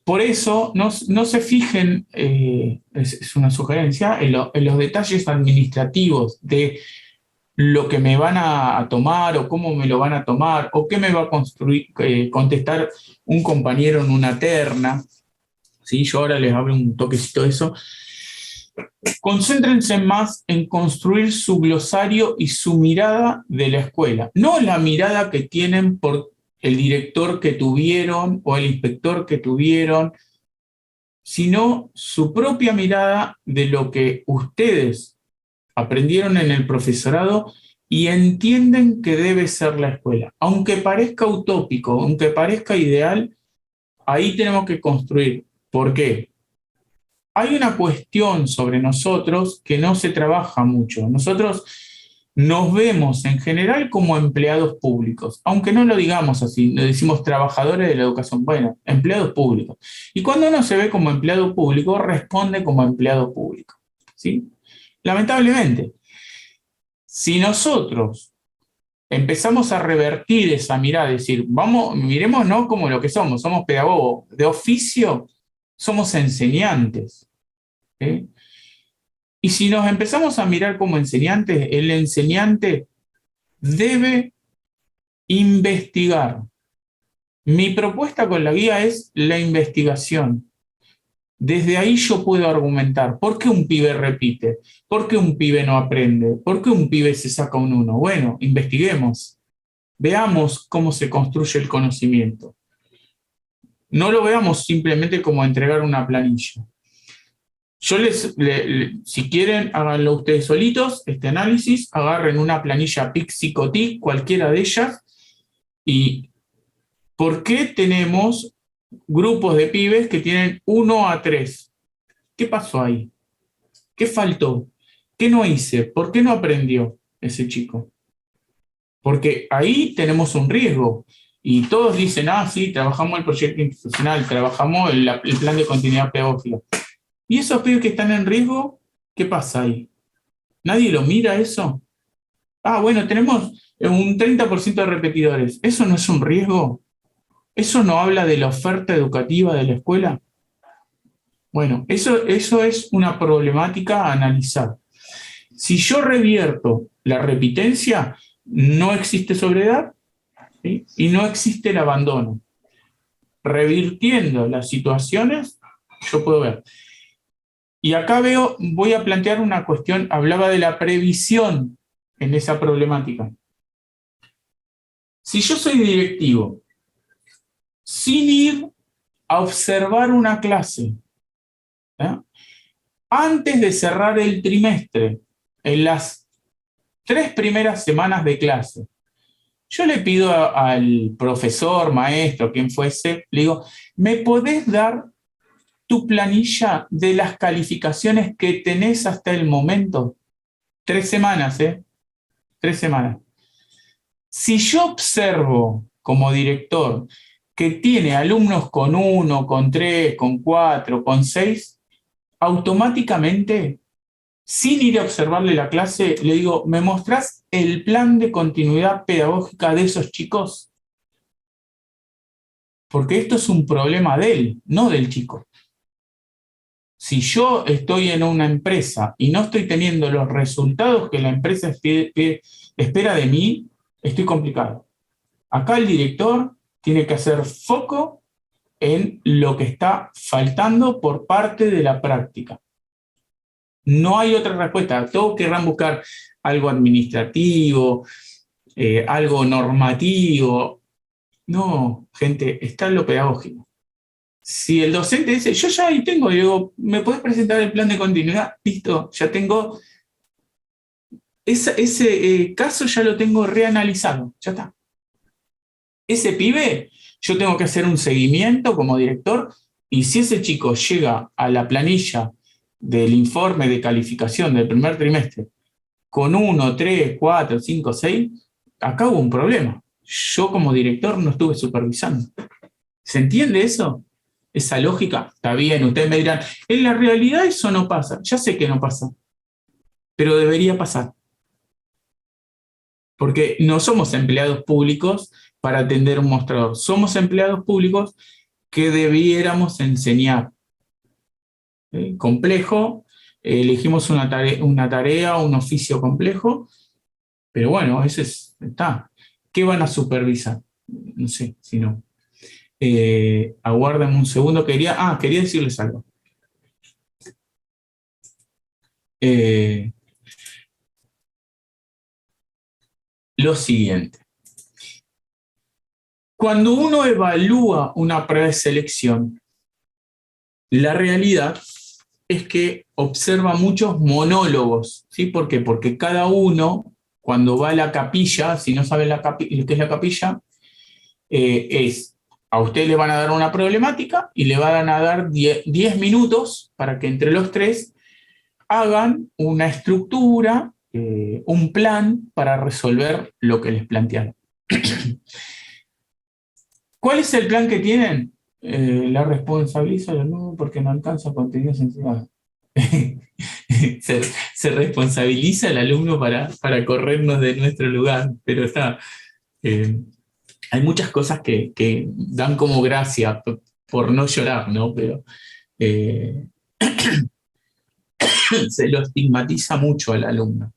Por eso no se fijen, es una sugerencia, en los detalles administrativos de lo que me van a tomar o cómo me lo van a tomar o qué me va a contestar un compañero en una terna. ¿Sí? Yo ahora les hablo un toquecito de eso. Concéntrense más en construir su glosario y su mirada de la escuela, no la mirada que tienen por el director que tuvieron o el inspector que tuvieron, sino su propia mirada de lo que ustedes aprendieron en el profesorado y entienden que debe ser la escuela. Aunque parezca utópico, aunque parezca ideal, ahí tenemos que construir. ¿Por qué? Hay una cuestión sobre nosotros que no se trabaja mucho. Nosotros nos vemos en general como empleados públicos, aunque no lo digamos así, lo decimos trabajadores de la educación, bueno, empleados públicos. Y cuando uno se ve como empleado público, responde como empleado público, ¿sí? Lamentablemente, si nosotros empezamos a revertir esa mirada, es decir, miremos no como lo que somos pedagogos, de oficio somos enseñantes, ¿sí? Y si nos empezamos a mirar como enseñantes, el enseñante debe investigar. Mi propuesta con la guía es la investigación. Desde ahí yo puedo argumentar, ¿por qué un pibe repite? ¿Por qué un pibe no aprende? ¿Por qué un pibe se saca un 1? Bueno, investiguemos. Veamos cómo se construye el conocimiento. No lo veamos simplemente como entregar una planilla. Yo si quieren, háganlo ustedes solitos, este análisis, agarren una planilla PIC, SIC o TIC, cualquiera de ellas, y ¿por qué tenemos grupos de pibes que tienen 1 a 3? ¿Qué pasó ahí? ¿Qué faltó? ¿Qué no hice? ¿Por qué no aprendió ese chico? Porque ahí tenemos un riesgo. Y todos dicen, sí, trabajamos el proyecto institucional, trabajamos el plan de continuidad pedagógica. ¿Y esos pibes que están en riesgo, qué pasa ahí? ¿Nadie lo mira eso? Bueno, tenemos un 30% de repetidores. ¿Eso no es un riesgo? ¿Eso no habla de la oferta educativa de la escuela? Bueno, eso es una problemática a analizar. Si yo revierto la repitencia, no existe sobriedad, ¿sí? Y no existe el abandono. Revirtiendo las situaciones, yo puedo ver. Y acá voy a plantear una cuestión, hablaba de la previsión en esa problemática. Si yo soy directivo, sin ir a observar una clase, antes de cerrar el trimestre, en las 3 primeras semanas de clase, yo le pido al profesor, maestro, quien fuese, le digo, ¿me podés dar tu planilla de las calificaciones que tenés hasta el momento? 3 semanas, 3 semanas. Si yo observo como director que tiene alumnos con 1, con 3, con 4, con 6, automáticamente, sin ir a observarle la clase, le digo, ¿me mostrás el plan de continuidad pedagógica de esos chicos? Porque esto es un problema de él, no del chico. Si yo estoy en una empresa y no estoy teniendo los resultados que la empresa espera de mí, estoy complicado. Acá el director tiene que hacer foco en lo que está faltando por parte de la práctica. No hay otra respuesta. Todos querrán buscar algo administrativo, algo normativo. No, gente, está en lo pedagógico. Si el docente dice, yo ya ahí tengo, digo, ¿me podés presentar el plan de continuidad? Listo, ya tengo, ese caso ya lo tengo reanalizado, ya está. Ese pibe, yo tengo que hacer un seguimiento como director, y si ese chico llega a la planilla del informe de calificación del primer trimestre con 1, 3, 4, 5, 6, acá hubo un problema. Yo como director no estuve supervisando. ¿Se entiende eso? Esa lógica, está bien, ustedes me dirán, en la realidad eso no pasa. Ya sé que no pasa, pero debería pasar. Porque no somos empleados públicos para atender un mostrador. Somos empleados públicos que debiéramos enseñar. Complejo, elegimos una tarea, un oficio complejo, pero bueno, ese está. ¿Qué van a supervisar? No sé, si no. Aguárdenme un segundo, quería decirles algo. Lo siguiente. Cuando uno evalúa una preselección, la realidad es que observa muchos monólogos, ¿sí? ¿Por qué? Porque cada uno, cuando va a la capilla, si no saben qué es la capilla, a usted le van a dar una problemática y le van a dar 10 minutos para que entre los tres hagan una estructura, un plan para resolver lo que les plantearon. ¿Cuál es el plan que tienen? La responsabiliza el alumno porque no alcanza contenido sensible. Se responsabiliza el alumno para corrernos de nuestro lugar, pero está... hay muchas cosas que dan como gracia por no llorar, ¿no? Pero se lo estigmatiza mucho al alumno.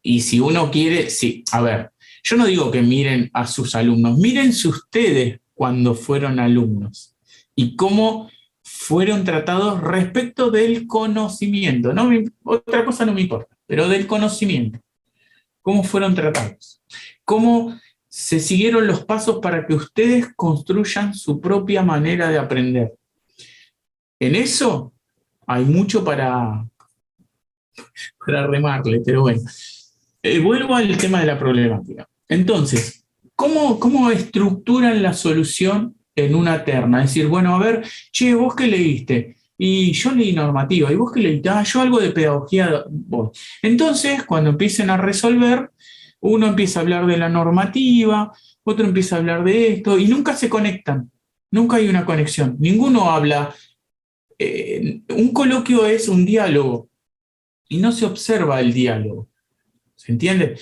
Y si uno quiere, sí, a ver, yo no digo que miren a sus alumnos, mírense ustedes cuando fueron alumnos y cómo fueron tratados respecto del conocimiento. Otra cosa no me importa, pero del conocimiento. ¿Cómo fueron tratados? ¿Cómo se siguieron los pasos para que ustedes construyan su propia manera de aprender? En eso hay mucho para remarle, pero bueno. Vuelvo al tema de la problemática. Entonces, ¿cómo estructuran la solución en una terna? Es decir, bueno, a ver, che, ¿vos qué leíste? Y yo leí normativa, ¿y vos qué leíste? Yo algo de pedagogía. Vos. Entonces, cuando empiecen a resolver, uno empieza a hablar de la normativa, otro empieza a hablar de esto, y nunca se conectan, nunca hay una conexión, ninguno habla. Un coloquio es un diálogo, y no se observa el diálogo. ¿Se entiende?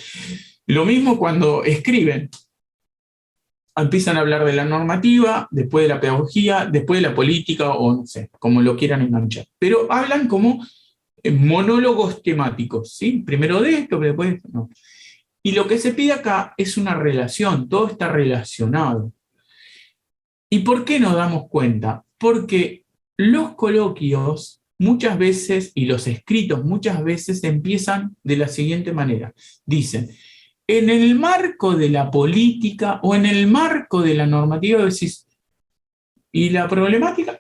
Lo mismo cuando escriben. Empiezan a hablar de la normativa, después de la pedagogía, después de la política, o no sé, como lo quieran enganchar. Pero hablan como monólogos temáticos, ¿sí? Primero de esto, después de esto, no. Y lo que se pide acá es una relación, todo está relacionado. ¿Y por qué nos damos cuenta? Porque los coloquios muchas veces, y los escritos muchas veces, empiezan de la siguiente manera. Dicen, en el marco de la política o en el marco de la normativa, decís, ¿y la problemática?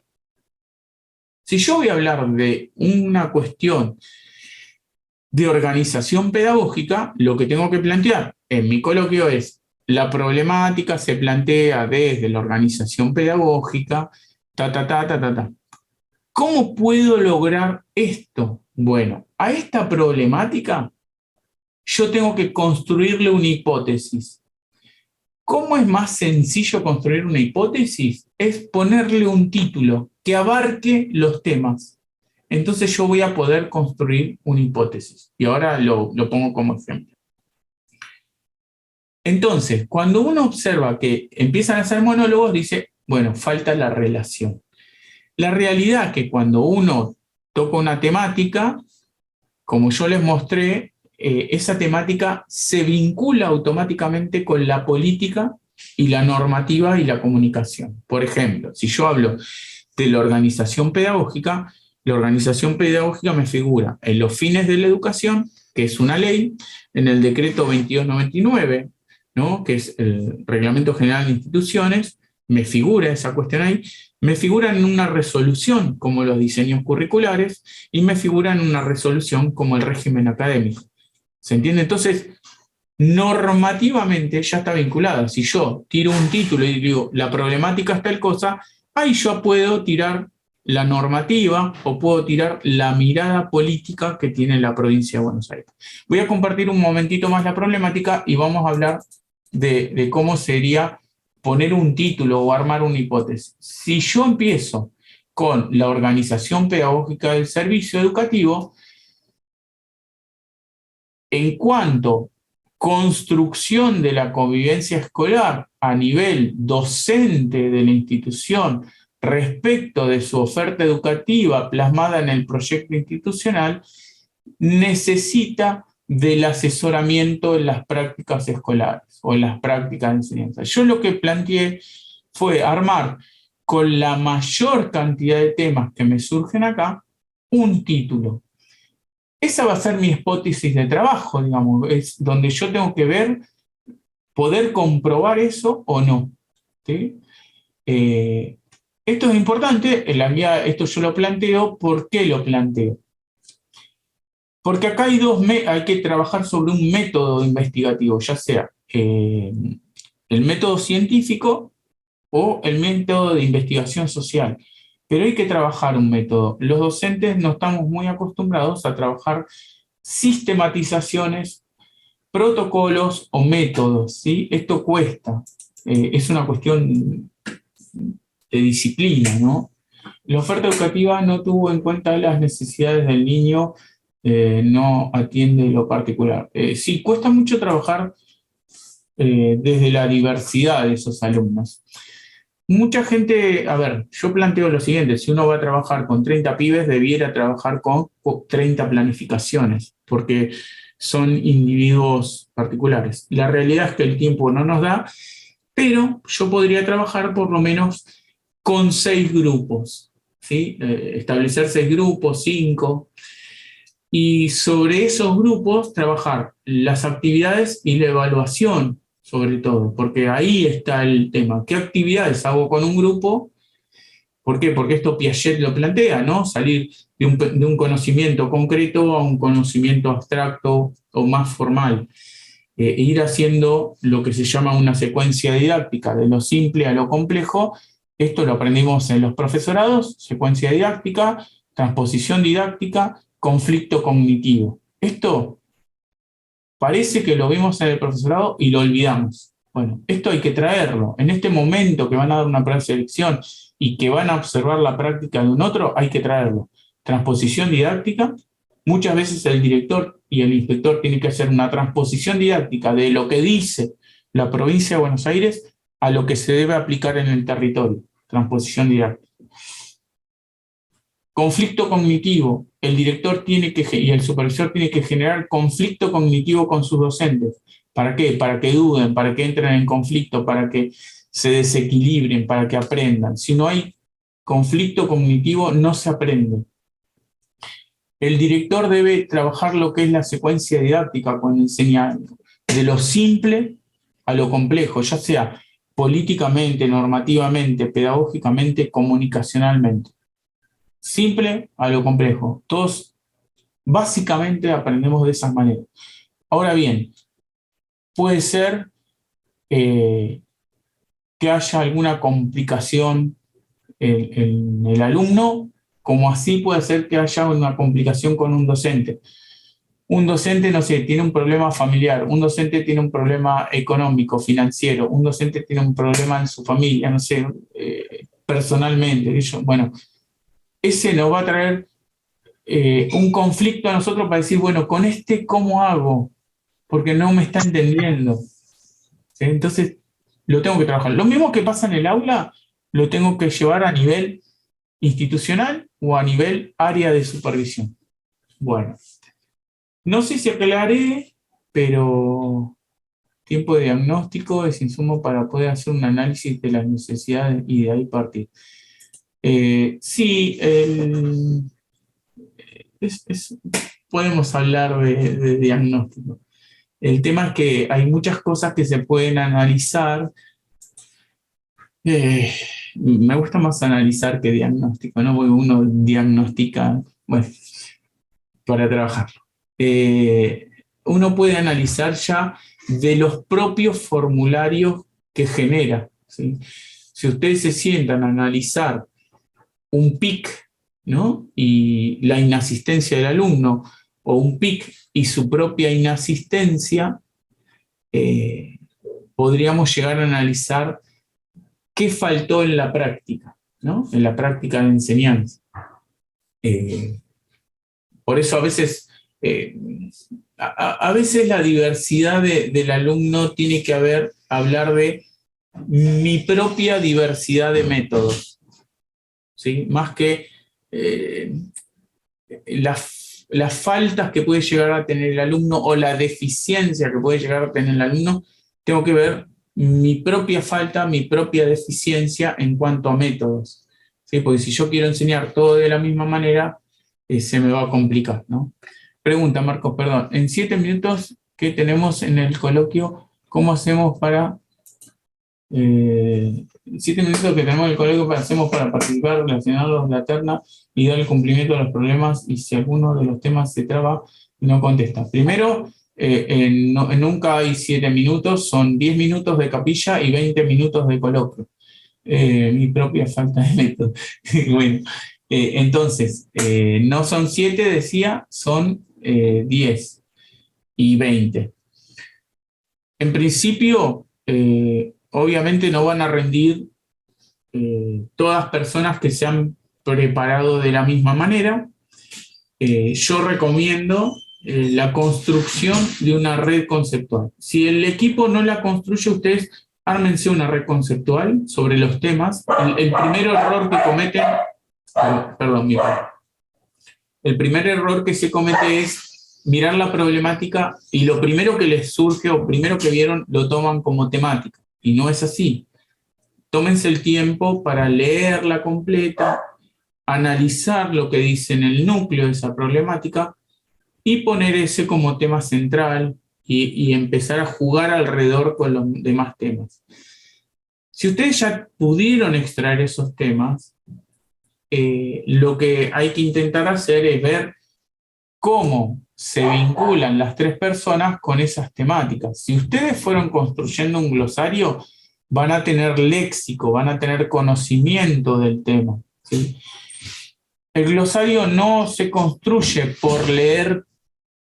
Si yo voy a hablar de una cuestión de organización pedagógica, lo que tengo que plantear en mi coloquio es, la problemática se plantea desde la organización pedagógica, ¿Cómo puedo lograr esto? Bueno, a esta problemática yo tengo que construirle una hipótesis. ¿Cómo es más sencillo construir una hipótesis? Es ponerle un título que abarque los temas. Entonces yo voy a poder construir una hipótesis. Y ahora lo pongo como ejemplo. Entonces, cuando uno observa que empiezan a hacer monólogos, dice, bueno, falta la relación. La realidad es que cuando uno toca una temática, como yo les mostré, esa temática se vincula automáticamente con la política y la normativa y la comunicación. Por ejemplo, si yo hablo de la organización pedagógica me figura en los fines de la educación que es una ley, en el decreto 2299, ¿no? Que es el Reglamento General de Instituciones, me figura esa cuestión ahí, me figura en una resolución como los diseños curriculares y me figura en una resolución como el régimen académico. ¿Se entiende? Entonces, normativamente ya está vinculada. Si yo tiro un título y digo, la problemática es tal cosa, ahí yo puedo tirar la normativa o puedo tirar la mirada política que tiene la provincia de Buenos Aires. Voy a compartir un momentito más la problemática y vamos a hablar de cómo sería poner un título o armar una hipótesis. Si yo empiezo con la organización pedagógica del servicio educativo, en cuanto construcción de la convivencia escolar a nivel docente de la institución respecto de su oferta educativa plasmada en el proyecto institucional, necesita del asesoramiento en las prácticas escolares o en las prácticas de enseñanza. Yo lo que planteé fue armar con la mayor cantidad de temas que me surgen acá un título. Esa va a ser mi hipótesis de trabajo, digamos, es donde yo tengo que ver, poder comprobar eso o no. ¿Sí? Esto es importante, en la guía, esto yo lo planteo. ¿Por qué lo planteo? Porque acá hay que trabajar sobre un método investigativo, ya sea el método científico o el método de investigación social. Pero hay que trabajar un método. Los docentes no estamos muy acostumbrados a trabajar sistematizaciones, protocolos o métodos, ¿sí? Esto cuesta. Es una cuestión de disciplina, ¿no? La oferta educativa no tuvo en cuenta las necesidades del niño, no atiende lo particular. Sí, cuesta mucho trabajar desde la diversidad de esos alumnos. Mucha gente, a ver, yo planteo lo siguiente: si uno va a trabajar con 30 pibes, debiera trabajar con 30 planificaciones, porque son individuos particulares. La realidad es que el tiempo no nos da, pero yo podría trabajar por lo menos con 6 grupos, ¿sí? Establecer 6 grupos, 5, y sobre esos grupos trabajar las actividades y la evaluación, sobre todo, porque ahí está el tema. ¿Qué actividades hago con un grupo? ¿Por qué? Porque esto Piaget lo plantea, ¿no? Salir de un conocimiento concreto a un conocimiento abstracto o más formal. E ir haciendo lo que se llama una secuencia didáctica, de lo simple a lo complejo. Esto lo aprendimos en los profesorados: secuencia didáctica, transposición didáctica, conflicto cognitivo. Esto parece que lo vimos en el profesorado y lo olvidamos. Bueno, esto hay que traerlo. En este momento que van a dar una preselección y que van a observar la práctica de un otro, hay que traerlo. Transposición didáctica. Muchas veces el director y el inspector tienen que hacer una transposición didáctica de lo que dice la provincia de Buenos Aires a lo que se debe aplicar en el territorio. Transposición didáctica. Conflicto cognitivo. El director y el supervisor tienen que generar conflicto cognitivo con sus docentes. ¿Para qué? Para que duden, para que entren en conflicto, para que se desequilibren, para que aprendan. Si no hay conflicto cognitivo, no se aprende. El director debe trabajar lo que es la secuencia didáctica cuando enseña, de lo simple a lo complejo, ya sea políticamente, normativamente, pedagógicamente, comunicacionalmente. Simple a lo complejo. Todos básicamente aprendemos de esas maneras. Ahora bien, puede ser que haya alguna complicación en el alumno, como así puede ser que haya una complicación con un docente. Un docente, no sé, tiene un problema familiar, un docente tiene un problema económico, financiero, un docente tiene un problema en su familia, no sé, personalmente. Bueno, ese nos va a traer un conflicto a nosotros para decir, bueno, con este, ¿cómo hago? Porque no me está entendiendo. ¿Sí? Entonces, lo tengo que trabajar. Lo mismo que pasa en el aula, lo tengo que llevar a nivel institucional o a nivel área de supervisión. Bueno, no sé si aclaré, pero tiempo de diagnóstico es insumo para poder hacer un análisis de las necesidades y de ahí partir. Sí, podemos hablar de diagnóstico. El tema es que hay muchas cosas que se pueden analizar. Me gusta más analizar que diagnóstico, ¿no? Porque uno diagnostica, bueno, para trabajar. Uno puede analizar ya de los propios formularios que genera, ¿sí? Si ustedes se sientan a analizar un PIC, ¿no? Y la inasistencia del alumno, o un PIC y su propia inasistencia, podríamos llegar a analizar qué faltó en la práctica, ¿no? En la práctica de enseñanza. Por eso a veces la diversidad del alumno tiene que hablar de mi propia diversidad de métodos, ¿sí? Más que las faltas que puede llegar a tener el alumno o la deficiencia que puede llegar a tener el alumno, tengo que ver mi propia falta, mi propia deficiencia en cuanto a métodos, ¿sí? Porque si yo quiero enseñar todo de la misma manera, se me va a complicar, ¿no? Pregunta, Marcos, perdón. En 7 minutos que tenemos en el coloquio, ¿cómo hacemos para... 7 minutos que tenemos en el coloquio, ¿cómo hacemos para participar, relacionarlos de la terna y dar el cumplimiento a los problemas y si alguno de los temas se traba y no contesta? Primero, nunca hay 7 minutos, son 10 minutos de capilla y 20 minutos de coloquio. Mi propia falta de método. Bueno, entonces, no son 7, decía, son 10 y 20. En principio, obviamente no van a rendir todas personas que se han preparado de la misma manera. Yo recomiendo la construcción de una red conceptual. Si el equipo no la construye, ustedes ármense una red conceptual sobre los temas. El primer error que cometen, el primer error que se comete es mirar la problemática y lo primero que les surge o primero que vieron lo toman como temática. Y no es así. Tómense el tiempo para leerla completa, analizar lo que dice en el núcleo de esa problemática y poner ese como tema central y empezar a jugar alrededor con los demás temas. Si ustedes ya pudieron extraer esos temas, lo que hay que intentar hacer es ver cómo se vinculan las 3 personas con esas temáticas. Si ustedes fueron construyendo un glosario, van a tener léxico, van a tener conocimiento del tema, ¿sí? El glosario no se construye por leer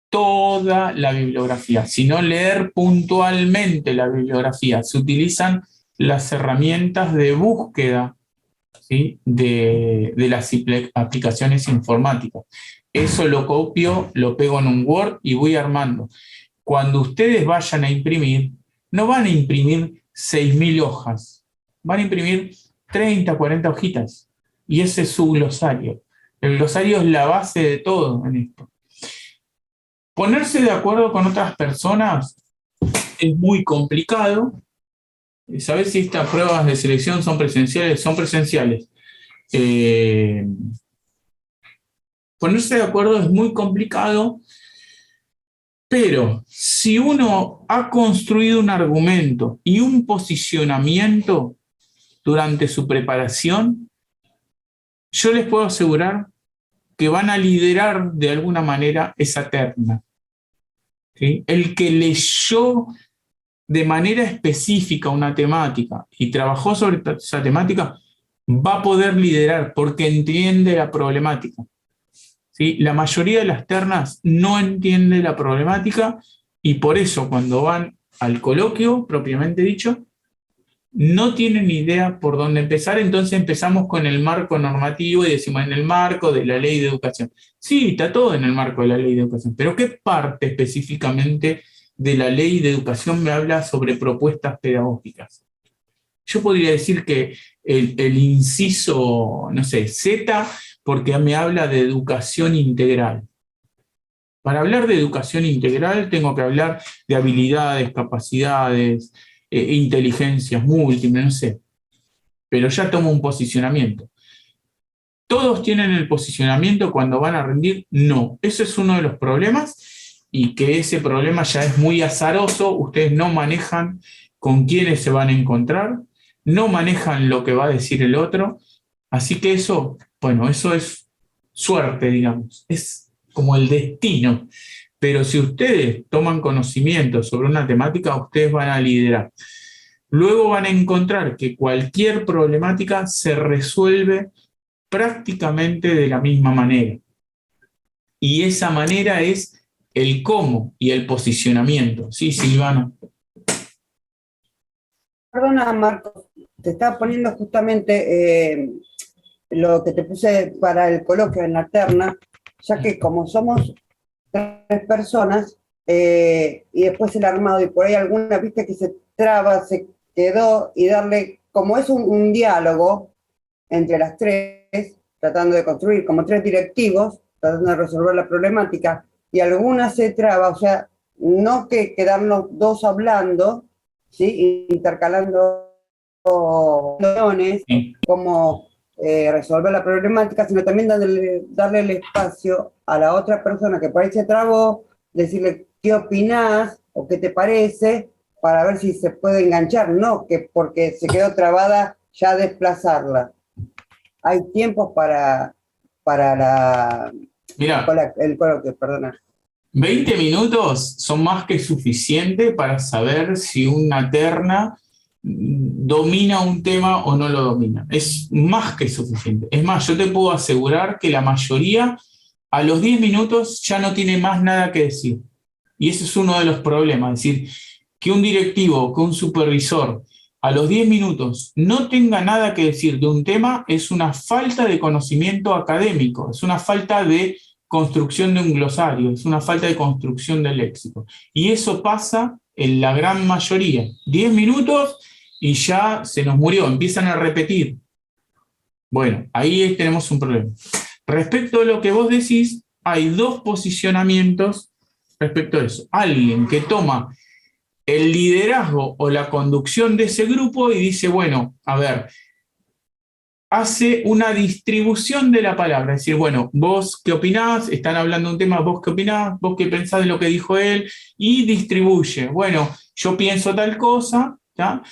toda la bibliografía, sino leer puntualmente la bibliografía. Se utilizan las herramientas de búsqueda, ¿sí? de las aplicaciones informáticas. Eso lo copio, lo pego en un Word y voy armando. Cuando ustedes vayan a imprimir, no van a imprimir 6.000 hojas, van a imprimir 30, 40 hojitas. Y ese es su glosario. El glosario es la base de todo en esto. Ponerse de acuerdo con otras personas es muy complicado. Saber si estas pruebas de selección son presenciales, son presenciales. Ponerse de acuerdo es muy complicado, pero si uno ha construido un argumento y un posicionamiento durante su preparación, yo les puedo asegurar que van a liderar de alguna manera esa terna, ¿sí? El que leyó de manera específica una temática y trabajó sobre esa temática va a poder liderar porque entiende la problemática, ¿sí? La mayoría de las ternas no entiende la problemática y por eso cuando van al coloquio, propiamente dicho, no tienen idea por dónde empezar. Entonces empezamos con el marco normativo y decimos en el marco de la ley de educación. Sí, está todo en el marco de la ley de educación, pero ¿qué parte específicamente de la ley de educación me habla sobre propuestas pedagógicas? Yo podría decir que el inciso, no sé, Z, porque me habla de educación integral. Para hablar de educación integral tengo que hablar de habilidades, capacidades, inteligencias múltiples, no sé. Pero ya tomo un posicionamiento. ¿Todos tienen el posicionamiento cuando van a rendir? No. Eso es uno de los problemas, y que ese problema ya es muy azaroso. Ustedes no manejan con quiénes se van a encontrar, no manejan lo que va a decir el otro. Así que eso, bueno, eso es suerte, digamos. Es como el destino. Pero si ustedes toman conocimiento sobre una temática, ustedes van a liderar. Luego van a encontrar que cualquier problemática se resuelve prácticamente de la misma manera. Y esa manera es el cómo y el posicionamiento. Sí, Silvana. Perdona, Marcos, te estaba poniendo justamente lo que te puse para el coloquio en la terna, ya que como somos 3 personas, y después el armado, y por ahí alguna, viste, que se traba, se quedó, y darle, como es un diálogo entre las 3, tratando de construir como 3 directivos, tratando de resolver la problemática, y alguna se traba, o sea, no que quedarnos 2 hablando, ¿sí? Intercalando opiniones, Sí. como resolver la problemática, sino también darle el espacio a la otra persona que por ahí se trabó, decirle qué opinás o qué te parece, para ver si se puede enganchar, no que porque se quedó trabada ya desplazarla. Hay tiempos para Mirá, el coloquio, perdona. 20 minutos son más que suficiente para saber si una terna domina un tema o no lo domina. Es más que suficiente. Es más, yo te puedo asegurar que la mayoría a los 10 minutos ya no tiene más nada que decir. Y ese es uno de los problemas. Es decir, que un directivo, que un supervisor a los 10 minutos no tenga nada que decir de un tema es una falta de conocimiento académico, es una falta de construcción de un glosario, es una falta de construcción del léxico. Y eso pasa en la gran mayoría. 10 minutos y ya se nos murió, empiezan a repetir. Bueno, ahí tenemos un problema. Respecto a lo que vos decís, hay 2 posicionamientos respecto a eso. Alguien que toma el liderazgo o la conducción de ese grupo y dice, bueno, a ver, hace una distribución de la palabra, es decir, bueno, vos qué opinás, están hablando de un tema, vos qué opinás, vos qué pensás de lo que dijo él, y distribuye, bueno, yo pienso tal cosa, ¿tá?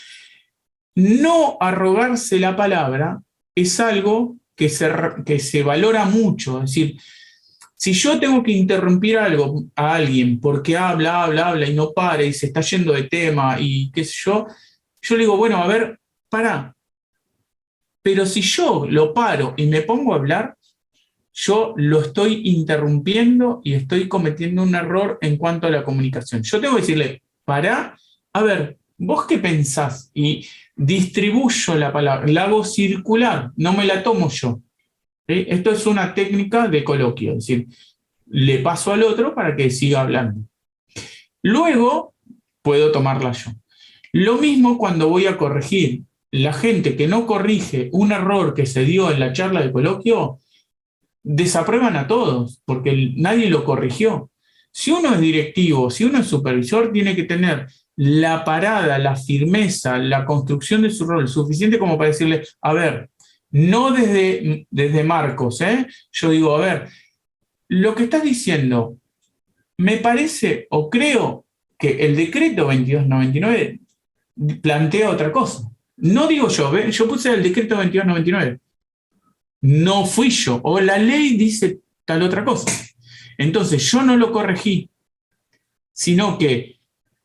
No arrogarse la palabra es algo que se valora mucho, es decir, si yo tengo que interrumpir algo a alguien porque habla y no para y se está yendo de tema y qué sé yo le digo, bueno, a ver, pará. Pero si yo lo paro y me pongo a hablar, yo lo estoy interrumpiendo y estoy cometiendo un error en cuanto a la comunicación. Yo tengo que decirle, pará, a ver, ¿vos qué pensás? Y distribuyo la palabra, la hago circular, no me la tomo yo. ¿Sí? Esto es una técnica de coloquio, es decir, le paso al otro para que siga hablando. Luego puedo tomarla yo. Lo mismo cuando voy a corregir. La gente que no corrige un error que se dio en la charla de coloquio, desaprueban a todos, porque nadie lo corrigió. Si uno es directivo, si uno es supervisor, tiene que tener la parada, la firmeza, la construcción de su rol suficiente como para decirle, a ver, no desde Marcos, yo digo, a ver, lo que estás diciendo, me parece o creo que el decreto 2299 plantea otra cosa. No digo yo puse el decreto 2299. No fui yo, o la ley dice tal otra cosa. Entonces yo no lo corregí, sino que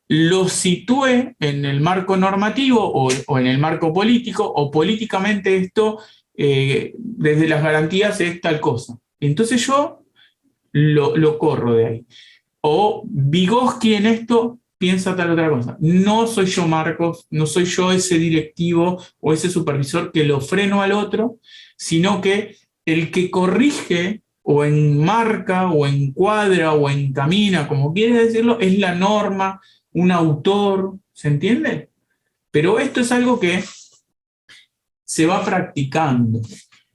lo situé en el marco normativo o en el marco político, o políticamente esto, desde las garantías es tal cosa. Entonces yo lo corro de ahí. O Vygotsky en esto piensa tal otra cosa. No soy yo Marcos, no soy yo ese directivo o ese supervisor que lo freno al otro, sino que el que corrige o enmarca o encuadra o encamina, como quieres decirlo, es la norma, un autor, ¿se entiende? Pero esto es algo que se va practicando.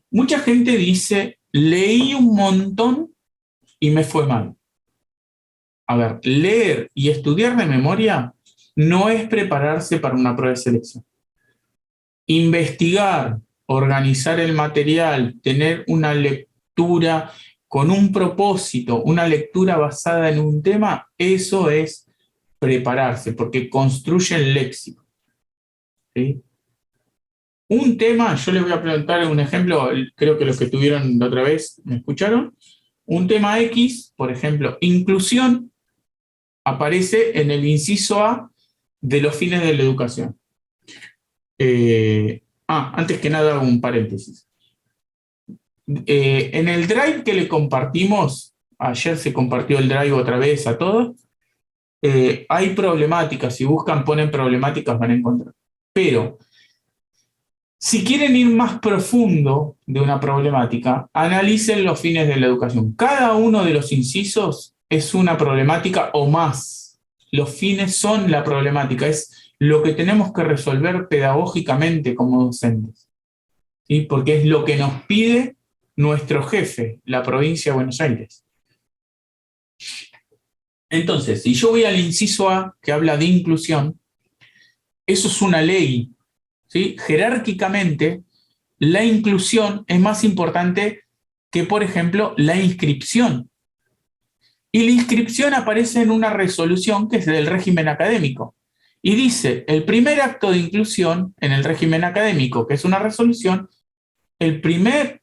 Mucha gente dice, leí un montón y me fue mal. A ver, leer y estudiar de memoria no es prepararse para una prueba de selección. Investigar, organizar el material, tener una lectura con un propósito, una lectura basada en un tema, eso es prepararse, porque construye el léxico. ¿Sí? Un tema, yo les voy a preguntar un ejemplo, creo que los que tuvieron la otra vez, ¿me escucharon? Un tema X, por ejemplo, inclusión, aparece en el inciso A de los fines de la educación. Antes que nada, un paréntesis. En el Drive que le compartimos, ayer se compartió el Drive otra vez a todos, hay problemáticas, si buscan, ponen problemáticas, van a encontrar. Pero, si quieren ir más profundo de una problemática, analicen los fines de la educación. Cada uno de los incisos es una problemática o más. Los fines son la problemática, es lo que tenemos que resolver pedagógicamente como docentes. ¿Sí? Porque es lo que nos pide nuestro jefe, la provincia de Buenos Aires. Entonces, si yo voy al inciso A, que habla de inclusión, eso es una ley. ¿Sí? Jerárquicamente, la inclusión es más importante que, por ejemplo, la inscripción. Y la inscripción aparece en una resolución que es del régimen académico. Y dice, el primer acto de inclusión en el régimen académico, que es una resolución, el primer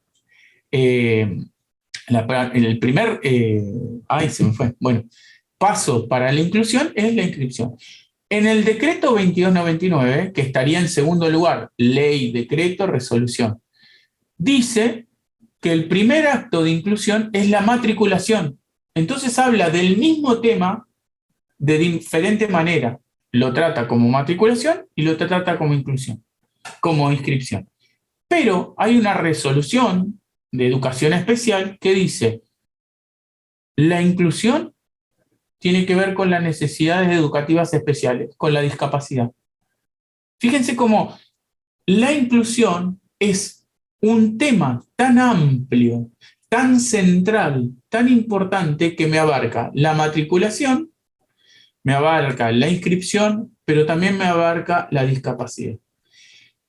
paso para la inclusión es la inscripción. En el decreto 2299, que estaría en segundo lugar, ley, decreto, resolución, dice que el primer acto de inclusión es la matriculación. Entonces habla del mismo tema de diferente manera. Lo trata como matriculación y lo trata como inclusión, como inscripción. Pero hay una resolución de educación especial que dice, la inclusión tiene que ver con las necesidades educativas especiales, con la discapacidad. Fíjense cómo la inclusión es un tema tan amplio, tan central, tan importante que me abarca la matriculación, me abarca la inscripción, pero también me abarca la discapacidad.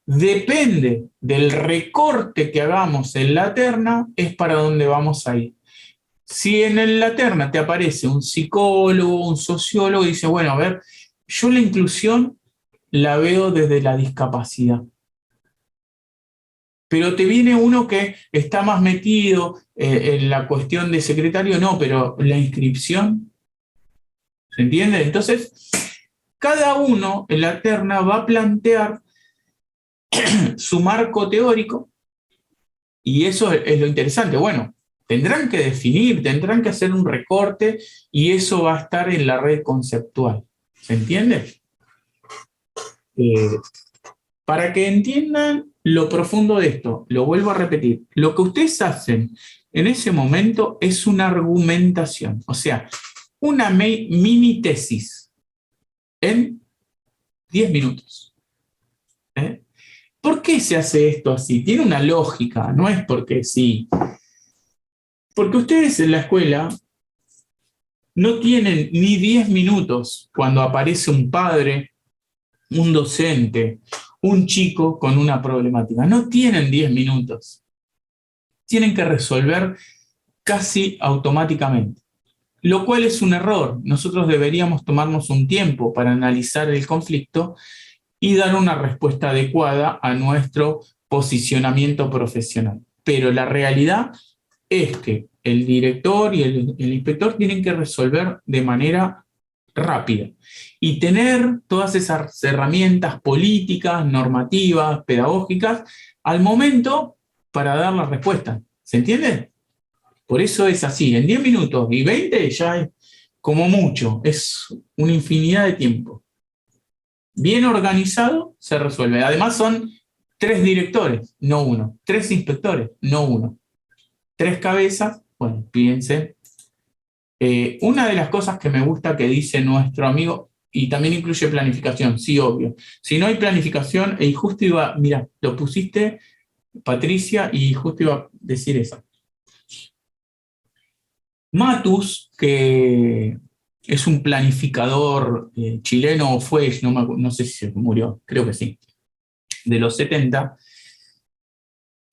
Depende del recorte que hagamos en la terna, es para dónde vamos a ir. Si en la terna te aparece un psicólogo, un sociólogo, y dice, bueno, a ver, yo la inclusión la veo desde la discapacidad. Pero te viene uno que está más metido en la cuestión de secretario, no, pero la inscripción, ¿se entiende? Entonces, cada uno en la terna va a plantear su marco teórico, y eso es lo interesante. Bueno, tendrán que definir, tendrán que hacer un recorte, y eso va a estar en la red conceptual. ¿Se entiende? Para que entiendan lo profundo de esto, lo vuelvo a repetir, lo que ustedes hacen en ese momento es una argumentación, o sea, una mini tesis en 10 minutos. ¿Por qué se hace esto así? Tiene una lógica, no es porque sí. Porque ustedes en la escuela no tienen ni 10 minutos cuando aparece un padre, un docente, un chico con una problemática. No tienen 10 minutos. Tienen que resolver casi automáticamente. Lo cual es un error. Nosotros deberíamos tomarnos un tiempo para analizar el conflicto y dar una respuesta adecuada a nuestro posicionamiento profesional. Pero la realidad es que el director y el inspector tienen que resolver de manera rápida y tener todas esas herramientas políticas, normativas, pedagógicas al momento para dar la respuesta. ¿Se entiende? Por eso es así, en 10 minutos y 20 ya es como mucho, es una infinidad de tiempo. Bien organizado se resuelve. Además son 3 directores, no 1, 3 inspectores, no 1, 3 cabezas. Bueno, fíjense. Una de las cosas que me gusta que dice nuestro amigo, y también incluye planificación, sí, obvio. Si no hay planificación, y justo iba, mira, lo pusiste, Patricia, y justo iba a decir eso. Matus, que es un planificador chileno, fue, no sé si se murió, creo que sí, de los 70,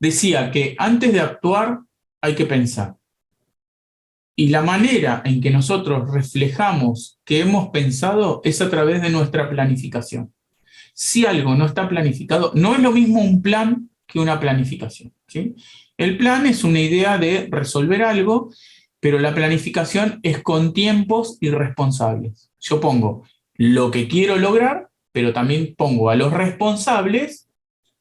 decía que antes de actuar hay que pensar. Y la manera en que nosotros reflejamos que hemos pensado es a través de nuestra planificación. Si algo no está planificado, no es lo mismo un plan que una planificación, ¿sí? El plan es una idea de resolver algo, pero la planificación es con tiempos y responsables. Yo pongo lo que quiero lograr, pero también pongo a los responsables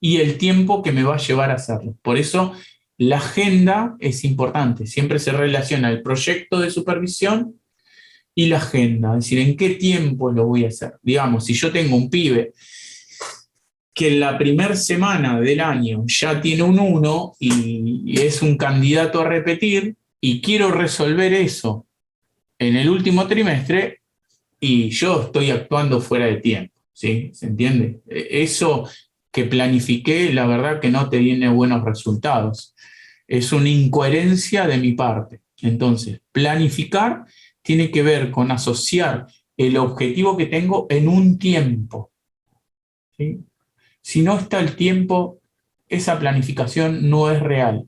y el tiempo que me va a llevar a hacerlo. Por eso la agenda es importante. Siempre se relaciona el proyecto de supervisión y la agenda. Es decir, ¿en qué tiempo lo voy a hacer? Digamos, si yo tengo un pibe que en la primera semana del año ya tiene un 1 y es un candidato a repetir, y quiero resolver eso en el último trimestre, y yo estoy actuando fuera de tiempo, ¿sí? ¿Se entiende? Eso que planifiqué, la verdad que no te tiene buenos resultados. Es una incoherencia de mi parte. Entonces, planificar tiene que ver con asociar el objetivo que tengo en un tiempo, ¿sí? Si no está el tiempo, esa planificación no es real.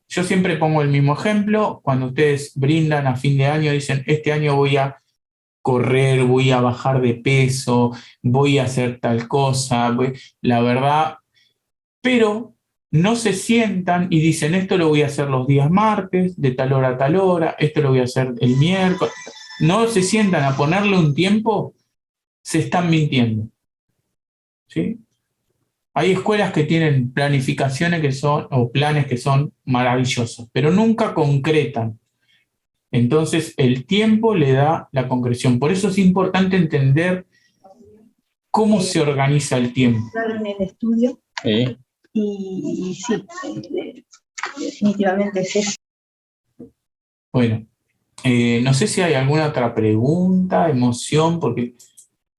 Yo siempre pongo el mismo ejemplo. Cuando ustedes brindan a fin de año, dicen, este año voy a correr, voy a bajar de peso, voy a hacer tal cosa, la verdad, pero no se sientan y dicen, esto lo voy a hacer los días martes, de tal hora a tal hora, esto lo voy a hacer el miércoles. No se sientan a ponerle un tiempo, se están mintiendo, ¿sí? Hay escuelas que tienen planificaciones que son, o planes que son maravillosos, pero nunca concretan. Entonces, el tiempo le da la concreción. Por eso es importante entender cómo se organiza el tiempo. En el estudio. Y sí, definitivamente es eso. Bueno, no sé si hay alguna otra pregunta, emoción, porque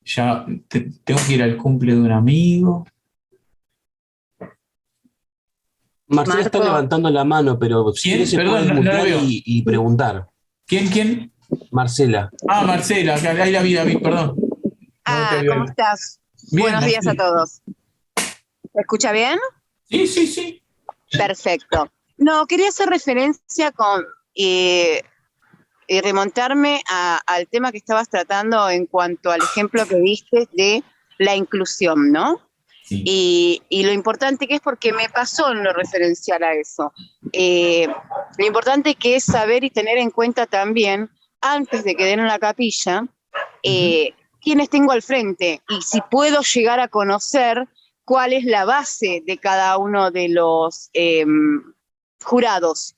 ya tengo que ir al cumple de un amigo. Marcela está levantando la mano, pero si ¿Quién? quiere se Perdón, puede no la mutear veo. y preguntar. ¿Quién? Marcela. Ah, Marcela, ahí la vi, perdón. No ¿Cómo estás? Bien, Buenos días a todos. ¿Me escucha bien? Sí. Perfecto. No, quería hacer referencia y remontarme al tema que estabas tratando en cuanto al ejemplo que diste de la inclusión, ¿no? Sí. Y lo importante que es, porque me pasó en lo referencial a eso. Lo importante que es saber y tener en cuenta también, antes de que den en la capilla, quiénes tengo al frente y si puedo llegar a conocer cuál es la base de cada uno de los jurados.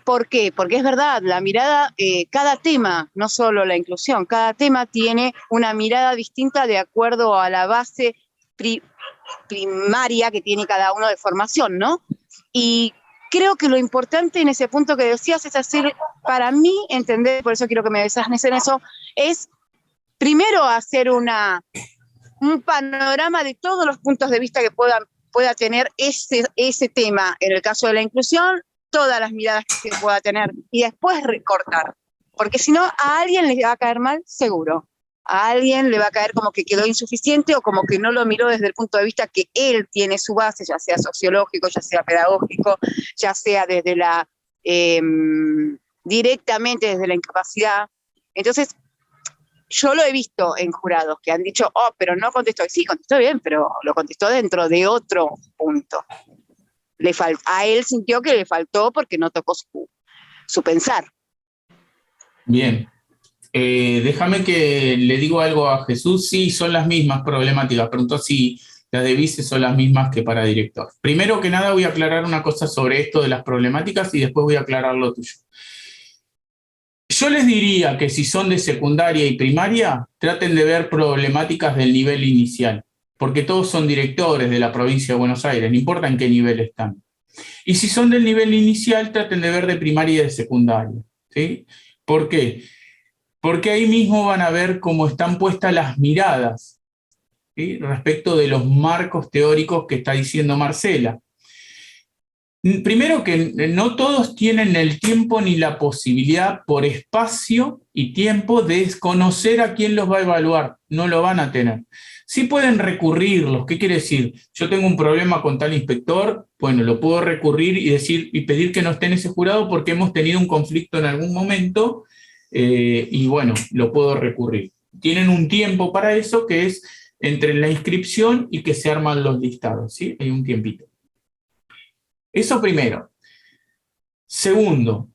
¿Por qué? Porque es verdad, la mirada, cada tema, no solo la inclusión, cada tema tiene una mirada distinta de acuerdo a la base primaria que tiene cada uno de formación, ¿no? Y creo que lo importante en ese punto que decías es hacer, para mí, entender, por eso quiero que me desasnes en eso, es primero hacer un panorama de todos los puntos de vista que pueda tener ese tema. En el caso de la inclusión, todas las miradas que pueda tener, y después recortar, porque si no, a alguien le va a caer mal, seguro. A alguien le va a caer como que quedó insuficiente o como que no lo miró desde el punto de vista que él tiene su base, ya sea sociológico, ya sea pedagógico, ya sea desde directamente desde la incapacidad. Entonces, yo lo he visto en jurados que han dicho, pero no contestó. Sí, contestó bien, pero lo contestó dentro de otro punto. A él sintió que le faltó porque no tocó su pensar. Bien. Déjame que le digo algo a Jesús. Sí, son las mismas problemáticas. Preguntó si las de vice son las mismas que para director. Primero que nada voy a aclarar una cosa sobre esto de las problemáticas y después voy a aclarar lo tuyo. Yo les diría que si son de secundaria y primaria, traten de ver problemáticas del nivel inicial, porque todos son directores de la provincia de Buenos Aires, no importa en qué nivel están. Y si son del nivel inicial, traten de ver de primaria y de secundaria, ¿sí? ¿Por qué? Porque ahí mismo van a ver cómo están puestas las miradas, ¿sí? Respecto de los marcos teóricos que está diciendo Marcela. Primero que no todos tienen el tiempo ni la posibilidad por espacio y tiempo de conocer a quién los va a evaluar. No lo van a tener. Sí pueden recurrirlos. ¿Qué quiere decir? Yo tengo un problema con tal inspector, bueno, lo puedo recurrir y pedir que no esté en ese jurado porque hemos tenido un conflicto en algún momento y bueno, lo puedo recurrir. Tienen un tiempo para eso que es entre la inscripción y que se arman los listados, ¿sí? Hay un tiempito. Eso primero. Segundo,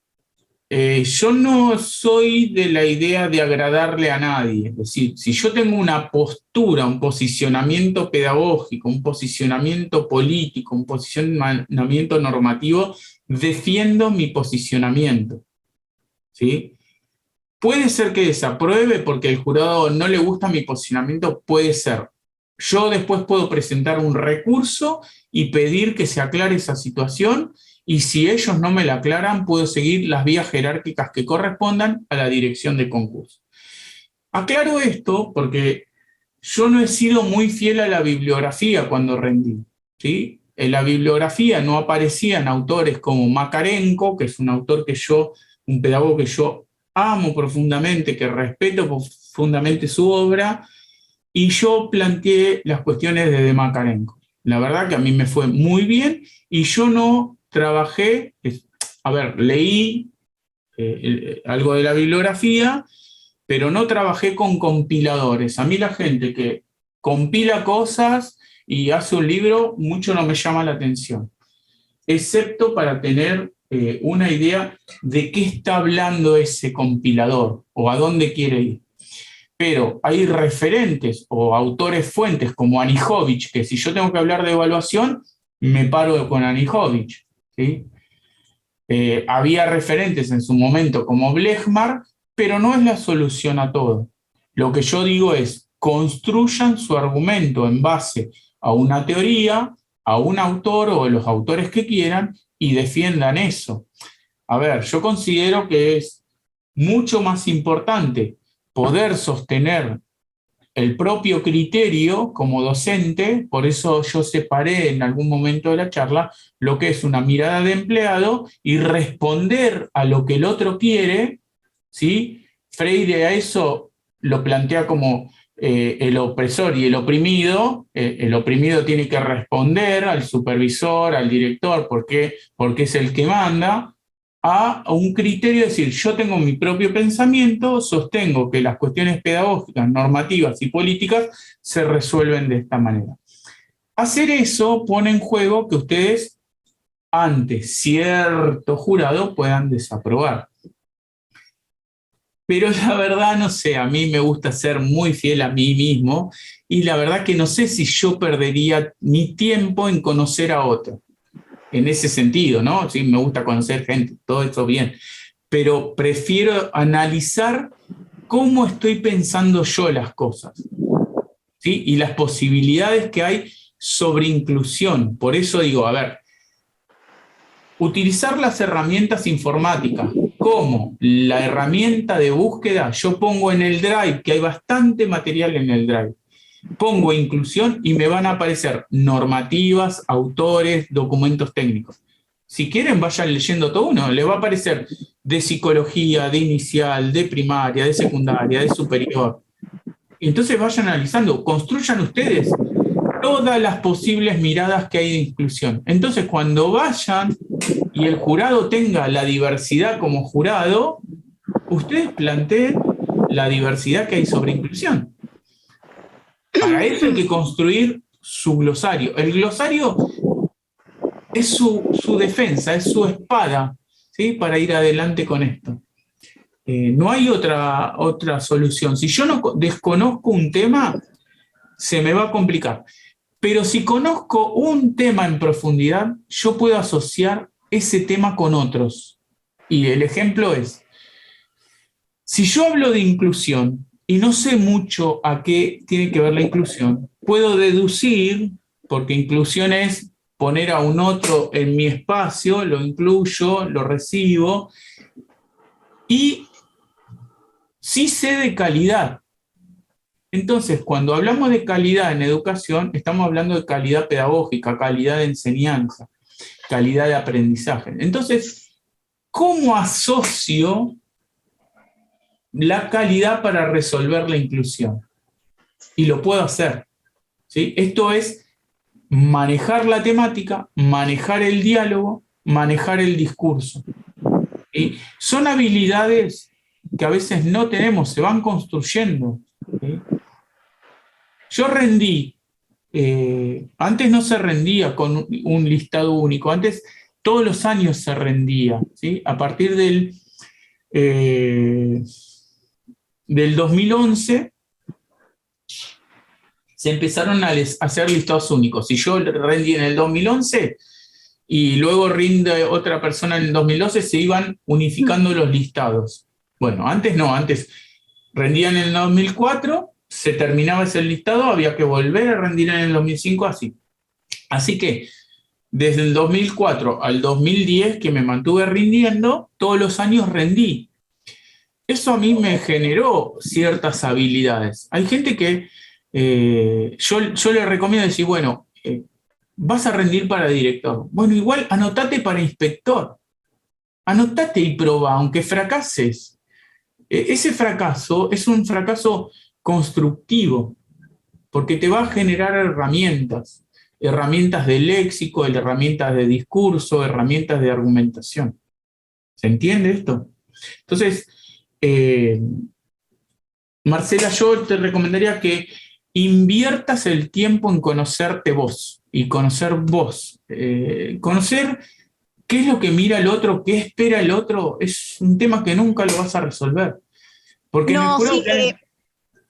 yo no soy de la idea de agradarle a nadie. Es decir, si yo tengo una postura, un posicionamiento pedagógico, un posicionamiento político, un posicionamiento normativo, defiendo mi posicionamiento, ¿sí? Puede ser que desapruebe porque el jurado no le gusta mi posicionamiento, puede ser. Yo después puedo presentar un recurso y pedir que se aclare esa situación, y si ellos no me la aclaran, puedo seguir las vías jerárquicas que correspondan a la dirección de concurso. Aclaro esto porque yo no he sido muy fiel a la bibliografía cuando rendí, ¿sí? En la bibliografía no aparecían autores como Makarenko, que es un autor un pedagogo que yo amo profundamente, que respeto profundamente su obra, y yo planteé las cuestiones de Makarenko. La verdad que a mí me fue muy bien y yo no trabajé, leí algo de la bibliografía, pero no trabajé con compiladores. A mí la gente que compila cosas y hace un libro, mucho no me llama la atención, excepto para tener una idea de qué está hablando ese compilador o a dónde quiere ir. Pero hay referentes o autores fuentes como Anijovic, que si yo tengo que hablar de evaluación, me paro con Anijovic, ¿sí? Había referentes en su momento como Blechmar, pero no es la solución a todo. Lo que yo digo es, construyan su argumento en base a una teoría, a un autor o los autores que quieran y defiendan eso. A ver, yo considero que es mucho más importante poder sostener el propio criterio como docente, por eso yo separé en algún momento de la charla lo que es una mirada de empleado y responder a lo que el otro quiere, ¿sí? Freire a eso lo plantea como el opresor y el oprimido tiene que responder al supervisor, al director, porque es el que manda, a un criterio, es decir, yo tengo mi propio pensamiento, sostengo que las cuestiones pedagógicas, normativas y políticas se resuelven de esta manera. Hacer eso pone en juego que ustedes, ante cierto jurado, puedan desaprobar. Pero la verdad, no sé, a mí me gusta ser muy fiel a mí mismo y la verdad que no sé si yo perdería mi tiempo en conocer a otro. En ese sentido, ¿no? Sí, me gusta conocer gente, todo eso bien, pero prefiero analizar cómo estoy pensando yo las cosas, ¿sí? Y las posibilidades que hay sobre inclusión. Por eso digo, a ver, utilizar las herramientas informáticas como la herramienta de búsqueda, yo pongo en el Drive, que hay bastante material en el Drive, pongo inclusión y me van a aparecer normativas, autores, documentos técnicos. Si quieren, vayan leyendo todo uno. Les va a aparecer de psicología, de inicial, de primaria, de secundaria, de superior. Entonces vayan analizando, construyan ustedes todas las posibles miradas que hay de inclusión. Entonces, cuando vayan y el jurado tenga la diversidad como jurado, ustedes planteen la diversidad que hay sobre inclusión. Para eso hay que construir su glosario. El glosario es su defensa, es su espada, ¿sí? Para ir adelante con esto. No hay otra solución. Si yo no desconozco un tema, se me va a complicar. Pero si conozco un tema en profundidad, yo puedo asociar ese tema con otros. Y el ejemplo es, si yo hablo de inclusión, y no sé mucho a qué tiene que ver la inclusión, puedo deducir, porque inclusión es poner a un otro en mi espacio, lo incluyo, lo recibo, y sí sé de calidad. Entonces, cuando hablamos de calidad en educación, estamos hablando de calidad pedagógica, calidad de enseñanza. calidad de aprendizaje. Entonces, ¿cómo asocio la calidad para resolver la inclusión? Y lo puedo hacer, ¿sí? Esto es manejar la temática, manejar el diálogo, manejar el discurso. ¿Sí? Son habilidades que a veces no tenemos, se van construyendo. ¿Sí? Yo rendí, antes no se rendía con un listado único, antes todos los años se rendía, ¿sí? A partir del 2011 se empezaron a hacer listados únicos. Si yo rendí en el 2011 y luego rinde otra persona en el 2012, se iban unificando los listados. Bueno, antes no, antes rendían en el 2004, se terminaba ese listado, había que volver a rendir en el 2005, así. Así que desde el 2004 al 2010, que me mantuve rindiendo, todos los años rendí. Eso a mí me generó ciertas habilidades. Hay gente que yo le recomiendo decir, bueno, vas a rendir para director. Bueno, igual anotate para inspector. Anotate y probá, aunque fracases. Ese fracaso es un fracaso constructivo, porque te va a generar herramientas de léxico, herramientas de discurso, herramientas de argumentación. ¿Se entiende esto? Entonces, Marcela, yo te recomendaría que inviertas el tiempo en conocerte vos y conocer vos. Conocer qué es lo que mira el otro, qué espera el otro, es un tema que nunca lo vas a resolver. Porque No, en el sí,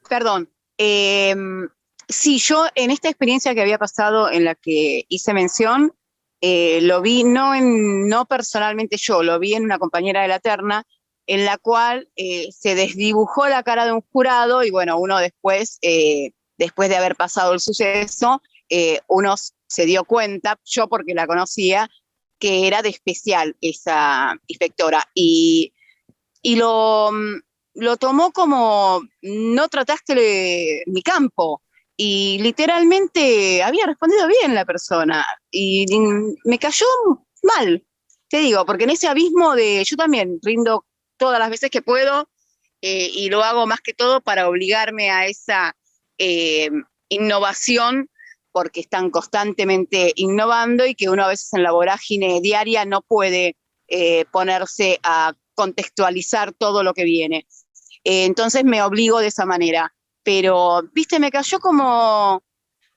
perdón. Sí, yo en esta experiencia que había pasado en la que hice mención, lo vi no personalmente yo, lo vi en una compañera de la terna, en la cual se desdibujó la cara de un jurado y bueno, uno después de haber pasado el suceso, uno se dio cuenta, yo porque la conocía, que era de especial esa inspectora y lo tomó como no trataste mi campo y literalmente había respondido bien la persona y me cayó mal, te digo, porque en ese abismo de yo también rindo todas las veces que puedo y lo hago más que todo para obligarme a esa innovación porque están constantemente innovando y que uno a veces en la vorágine diaria no puede ponerse a contextualizar todo lo que viene. Entonces me obligo de esa manera. Pero, viste, me cayó como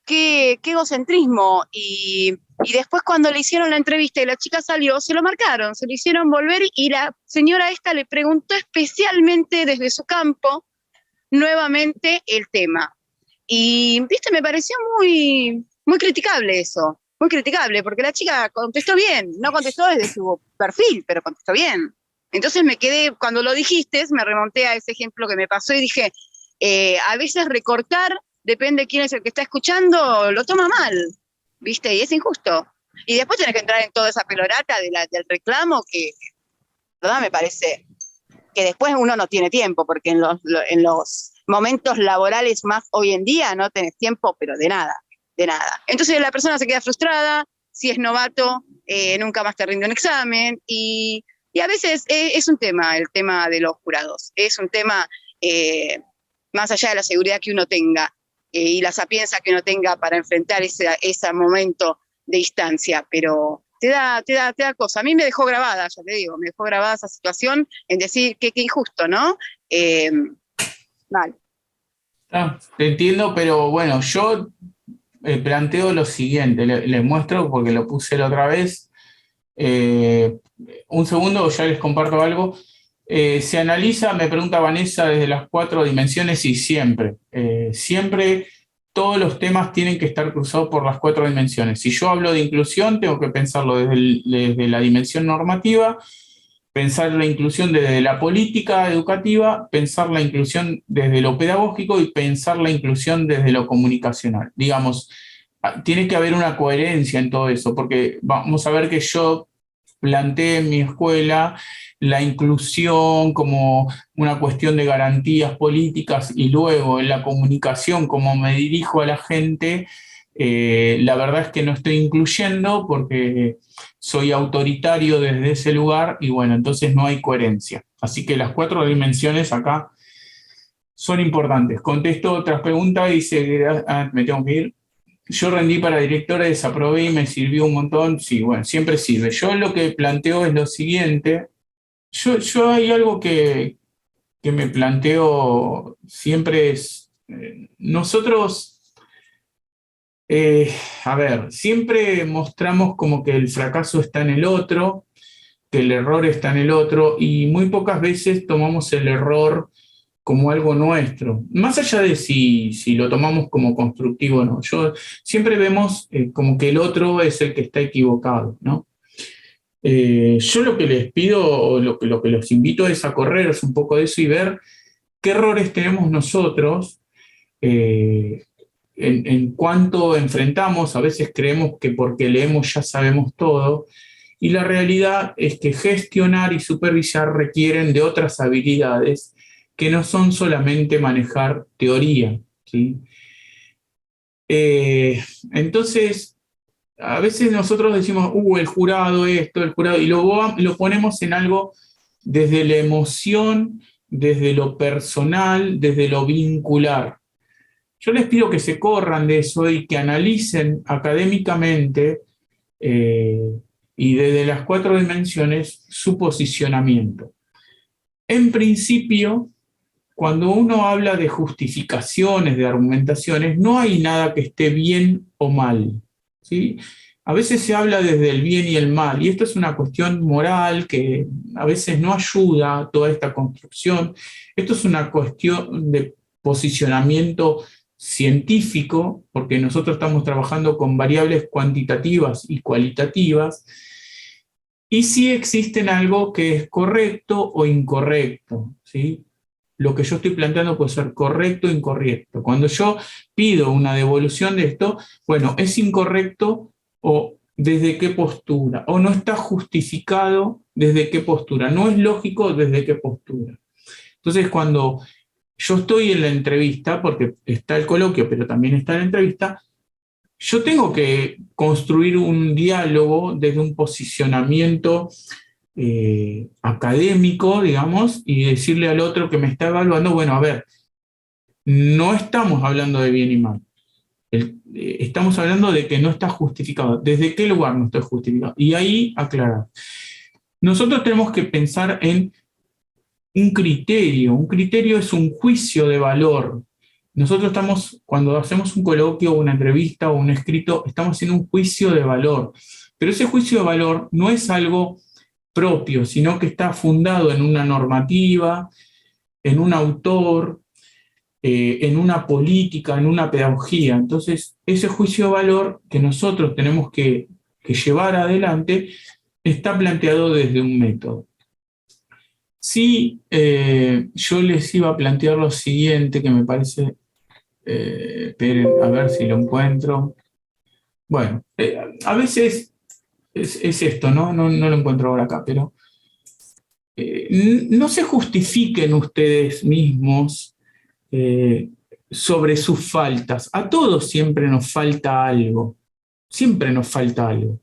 qué egocentrismo. Y después cuando le hicieron la entrevista y la chica salió, se lo marcaron, se lo hicieron volver y la señora esta le preguntó especialmente desde su campo nuevamente el tema. Y, viste, me pareció muy, muy criticable eso, muy criticable, porque la chica contestó bien, no contestó desde su perfil, pero contestó bien. Entonces me quedé, cuando lo dijiste, me remonté a ese ejemplo que me pasó y dije, a veces recortar, depende de quién es el que está escuchando, lo toma mal, viste, y es injusto. Y después tenés que entrar en toda esa pelorata del reclamo que, ¿verdad? Me parece que después uno no tiene tiempo, porque en los momentos laborales más hoy en día no tenés tiempo, pero de nada, de nada. Entonces la persona se queda frustrada, si es novato, nunca más te rinde un examen, y a veces es un tema, el tema de los jurados, es un tema más allá de la seguridad que uno tenga y la sapiencia que uno tenga para enfrentar ese momento de distancia, pero te da cosa. A mí me dejó grabada, ya te digo, me dejó grabada esa situación en decir que injusto, ¿no? Mal. Te entiendo, pero bueno, yo planteo lo siguiente, les muestro porque lo puse la otra vez. Un segundo, ya les comparto algo. Se analiza, me pregunta Vanessa, desde las 4 dimensiones y siempre todos los temas tienen que estar cruzados por las 4 dimensiones. Si yo hablo de inclusión, tengo que pensarlo desde la dimensión normativa, pensar la inclusión desde la política educativa, pensar la inclusión desde lo pedagógico y pensar la inclusión desde lo comunicacional. Digamos, tiene que haber una coherencia en todo eso, porque vamos a ver que yo planteé en mi escuela la inclusión como una cuestión de garantías políticas y luego en la comunicación, como me dirijo a la gente, La verdad es que no estoy incluyendo porque soy autoritario desde ese lugar y bueno, entonces no hay coherencia. Así que las 4 dimensiones acá son importantes. Contesto otras preguntas y dice, me tengo que ir. Yo rendí para directora, desaprobé y me sirvió un montón. Sí, bueno, siempre sirve. Yo lo que planteo es lo siguiente. Yo hay algo que me planteo siempre es, nosotros, a ver, siempre mostramos como que el fracaso está en el otro, que el error está en el otro, y muy pocas veces tomamos el error como algo nuestro, más allá de si lo tomamos como constructivo o no. Siempre vemos como que el otro es el que está equivocado, ¿no? Yo lo que les pido, o lo que los invito es a correr un poco de eso y ver qué errores tenemos nosotros en cuanto enfrentamos. A veces creemos que porque leemos ya sabemos todo, y la realidad es que gestionar y supervisar requieren de otras habilidades que no son solamente manejar teoría, ¿sí? Entonces, a veces nosotros decimos, el jurado esto, el jurado, y lo ponemos en algo desde la emoción, desde lo personal, desde lo vincular. Yo les pido que se corran de eso y que analicen académicamente y desde las 4 dimensiones su posicionamiento. En principio, cuando uno habla de justificaciones, de argumentaciones, no hay nada que esté bien o mal, ¿sí? A veces se habla desde el bien y el mal, y esto es una cuestión moral que a veces no ayuda a toda esta construcción. Esto es una cuestión de posicionamiento científico, porque nosotros estamos trabajando con variables cuantitativas y cualitativas, y sí existen algo que es correcto o incorrecto, ¿sí? Lo que yo estoy planteando puede ser correcto o incorrecto. Cuando yo pido una devolución de esto, bueno, ¿es incorrecto o desde qué postura? ¿O no está justificado desde qué postura? ¿No es lógico desde qué postura? Entonces, cuando yo estoy en la entrevista, porque está el coloquio, pero también está la entrevista, yo tengo que construir un diálogo desde un posicionamiento académico, digamos, y decirle al otro que me está evaluando, bueno, a ver, no estamos hablando de bien y mal. Estamos hablando de que no está justificado. ¿Desde qué lugar no está justificado? Y ahí aclarar. Nosotros tenemos que pensar en un criterio. Un criterio es un juicio de valor. Nosotros estamos, cuando hacemos un coloquio, una entrevista o un escrito, estamos haciendo un juicio de valor. Pero ese juicio de valor no es algo propio, sino que está fundado en una normativa, en un autor, en una política, en una pedagogía. Entonces, ese juicio de valor que nosotros tenemos que llevar adelante está planteado desde un método. Sí, yo les iba a plantear lo siguiente, que me parece, esperen, a ver si lo encuentro. Bueno, a veces es esto, ¿no? No lo encuentro ahora acá, pero no se justifiquen ustedes mismos sobre sus faltas. A todos siempre nos falta algo, siempre nos falta algo.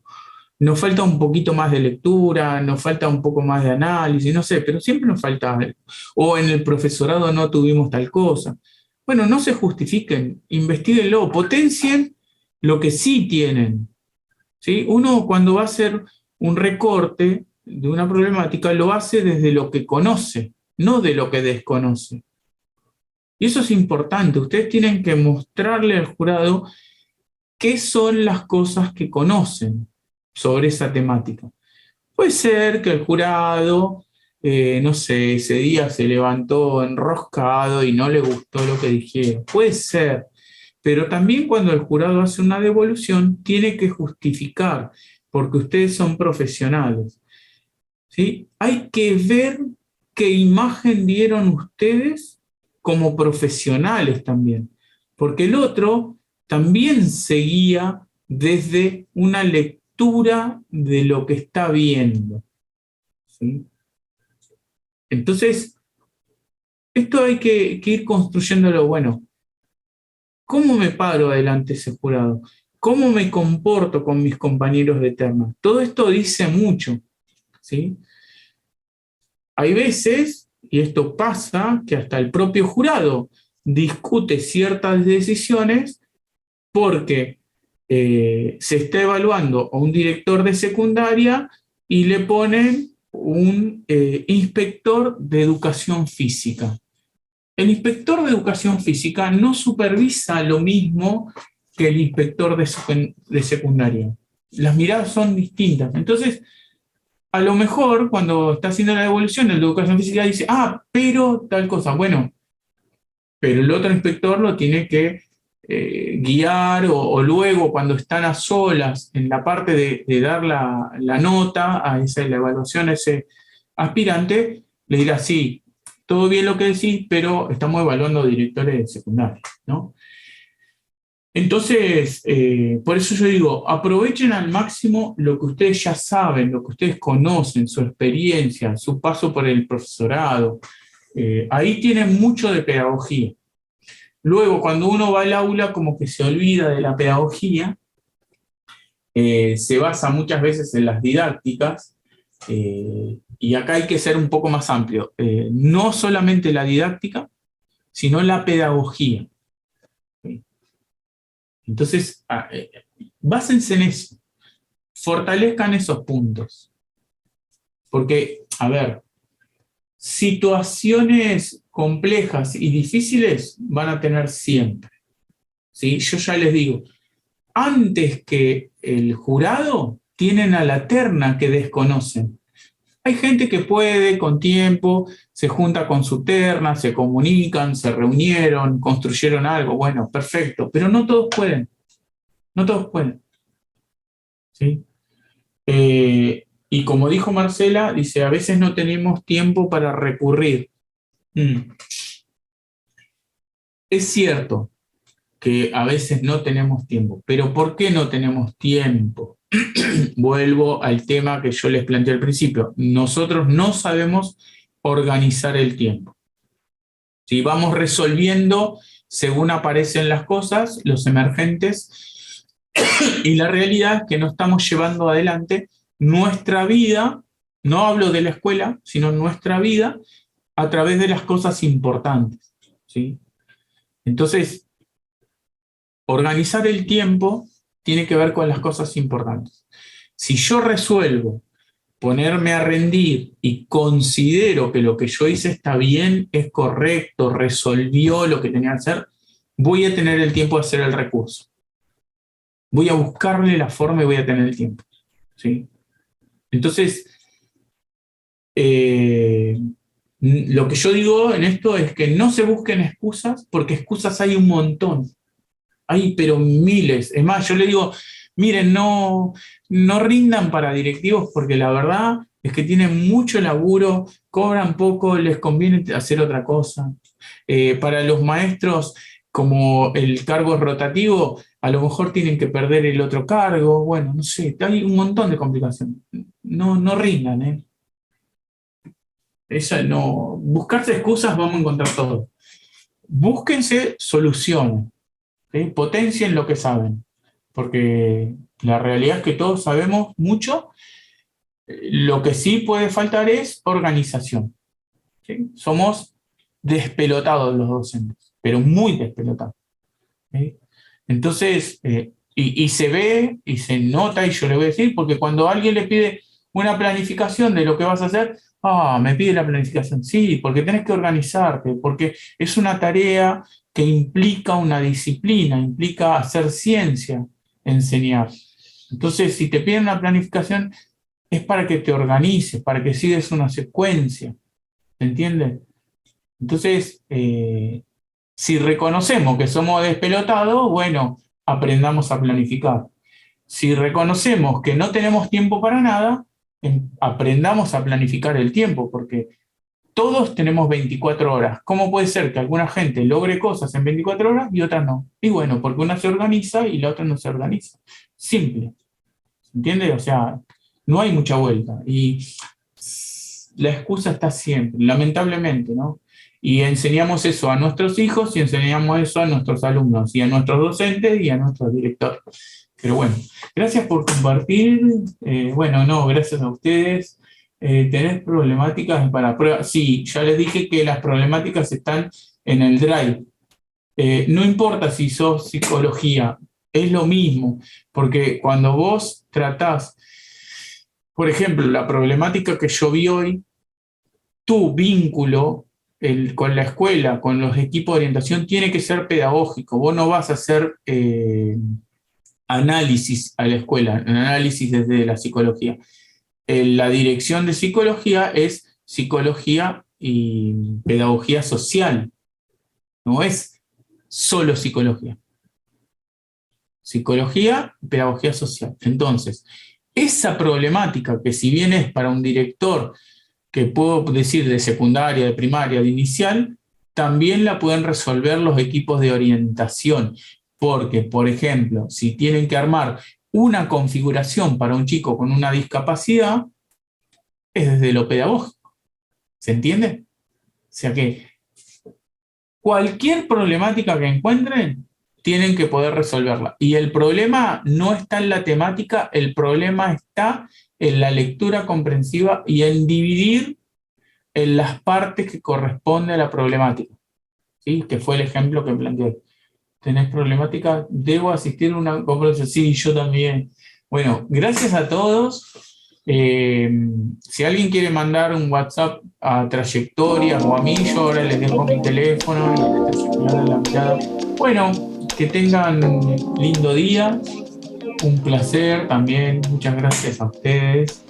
Nos falta un poquito más de lectura, nos falta un poco más de análisis, no sé, pero siempre nos falta algo. O en el profesorado no tuvimos tal cosa. Bueno, no se justifiquen, investiguenlo, potencien lo que sí tienen, ¿sí? Uno cuando va a hacer un recorte de una problemática lo hace desde lo que conoce, no de lo que desconoce. Y eso es importante, ustedes tienen que mostrarle al jurado qué son las cosas que conocen sobre esa temática. Puede ser que el jurado, no sé, ese día se levantó enroscado y no le gustó lo que dijeron. Puede ser, pero también cuando el jurado hace una devolución tiene que justificar, porque ustedes son profesionales, ¿sí? Hay que ver qué imagen dieron ustedes como profesionales también, porque el otro también seguía desde una lectura de lo que está viendo, ¿sí? Entonces, esto hay que ir construyéndolo. Bueno, ¿cómo me paro adelante ese jurado? ¿Cómo me comporto con mis compañeros de terna? Todo esto dice mucho, ¿sí? Hay veces, y esto pasa, que hasta el propio jurado discute ciertas decisiones porque se está evaluando a un director de secundaria y le ponen un inspector de educación física. El inspector de educación física no supervisa lo mismo que el inspector de secundaria. Las miradas son distintas. Entonces, a lo mejor cuando está haciendo la devolución, el de educación física dice, pero tal cosa. Bueno, pero el otro inspector lo tiene que guiar o luego cuando están a solas en la parte de dar la nota a la evaluación a ese aspirante, le dirá, sí, todo bien lo que decís, pero estamos evaluando directores de secundaria, ¿no? Entonces, por eso yo digo, aprovechen al máximo lo que ustedes ya saben, lo que ustedes conocen, su experiencia, su paso por el profesorado. Ahí tienen mucho de pedagogía. Luego, cuando uno va al aula, como que se olvida de la pedagogía, se basa muchas veces en las didácticas, y acá hay que ser un poco más amplio. No solamente la didáctica, sino la pedagogía. Entonces, básense en eso, fortalezcan esos puntos. Porque, a ver, situaciones complejas y difíciles van a tener siempre, ¿sí? Yo ya les digo, antes que el jurado, tienen a la terna que desconocen. Hay gente que puede, con tiempo, se junta con su terna, se comunican, se reunieron, construyeron algo, bueno, perfecto, pero no todos pueden. No todos pueden. ¿Sí? Y como dijo Marcela, dice, a veces no tenemos tiempo para recurrir. Es cierto que a veces no tenemos tiempo, pero ¿por qué no tenemos tiempo? Vuelvo al tema que yo les planteé al principio. Nosotros no sabemos organizar el tiempo. Si vamos resolviendo según aparecen las cosas, los emergentes, y la realidad es que no estamos llevando adelante nuestra vida, no hablo de la escuela, sino nuestra vida, a través de las cosas importantes, ¿sí? Entonces, organizar el tiempo tiene que ver con las cosas importantes. Si yo resuelvo ponerme a rendir y considero que lo que yo hice está bien, es correcto, resolvió lo que tenía que hacer, voy a tener el tiempo de hacer el recurso. Voy a buscarle la forma y voy a tener el tiempo, ¿sí? Entonces, lo que yo digo en esto es que no se busquen excusas, porque excusas hay un montón. Hay, pero miles. Es más, yo le digo, miren, no rindan para directivos porque la verdad es que tienen mucho laburo, cobran poco, les conviene hacer otra cosa. Para los maestros, como el cargo es rotativo, a lo mejor tienen que perder el otro cargo. Bueno, no sé, hay un montón de complicaciones. No rindan, ¿eh? Buscarse excusas vamos a encontrar todo. Búsquense soluciones, ¿sí? Potencien lo que saben, porque la realidad es que todos sabemos mucho. Lo que sí puede faltar es organización, ¿sí? Somos despelotados los docentes, pero muy despelotados, ¿sí? Entonces, y se ve y se nota, y yo le voy a decir, porque cuando alguien le pide una planificación de lo que vas a hacer, me pide la planificación. Sí, porque tenés que organizarte, porque es una tarea que implica una disciplina, implica hacer ciencia, enseñar. Entonces, si te piden una planificación, es para que te organices, para que sigues una secuencia. ¿Se entiende? Entonces, si reconocemos que somos despelotados, bueno, aprendamos a planificar. Si reconocemos que no tenemos tiempo para nada, aprendamos a planificar el tiempo, porque todos tenemos 24 horas. ¿Cómo puede ser que alguna gente logre cosas en 24 horas y otras no? Y bueno, porque una se organiza y la otra no se organiza. Simple. ¿Entiende? O sea, no hay mucha vuelta. Y la excusa está siempre, lamentablemente, ¿no? Y enseñamos eso a nuestros hijos y enseñamos eso a nuestros alumnos y a nuestros docentes y a nuestros directores. Pero bueno, gracias por compartir. Bueno, no, gracias a ustedes. ¿Tenés problemáticas para pruebas? Sí, ya les dije que las problemáticas están en el Drive. No importa si sos psicología, es lo mismo, porque cuando vos tratás, por ejemplo, la problemática que yo vi hoy, tu vínculo con la escuela, con los equipos de orientación, tiene que ser pedagógico. Vos no vas a hacer análisis a la escuela, análisis desde la psicología. La dirección de psicología es psicología y pedagogía social, no es solo psicología. Psicología y pedagogía social. Entonces, esa problemática que si bien es para un director, que puedo decir de secundaria, de primaria, de inicial, también la pueden resolver los equipos de orientación. Porque, por ejemplo, si tienen que armar una configuración para un chico con una discapacidad, es desde lo pedagógico. ¿Se entiende? O sea que cualquier problemática que encuentren, tienen que poder resolverla. Y el problema no está en la temática, el problema está en la lectura comprensiva y en dividir en las partes que corresponde a la problemática. ¿Sí? Que fue el ejemplo que planteé. ¿Tenés problemática? ¿Debo asistir a una conferencia? Sí, yo también. Bueno, gracias a todos. Si alguien quiere mandar un WhatsApp a Trayectoria o a mí, yo ahora les dejo mi teléfono y les señalo la mirada. Bueno, que tengan un lindo día. Un placer también. Muchas gracias a ustedes.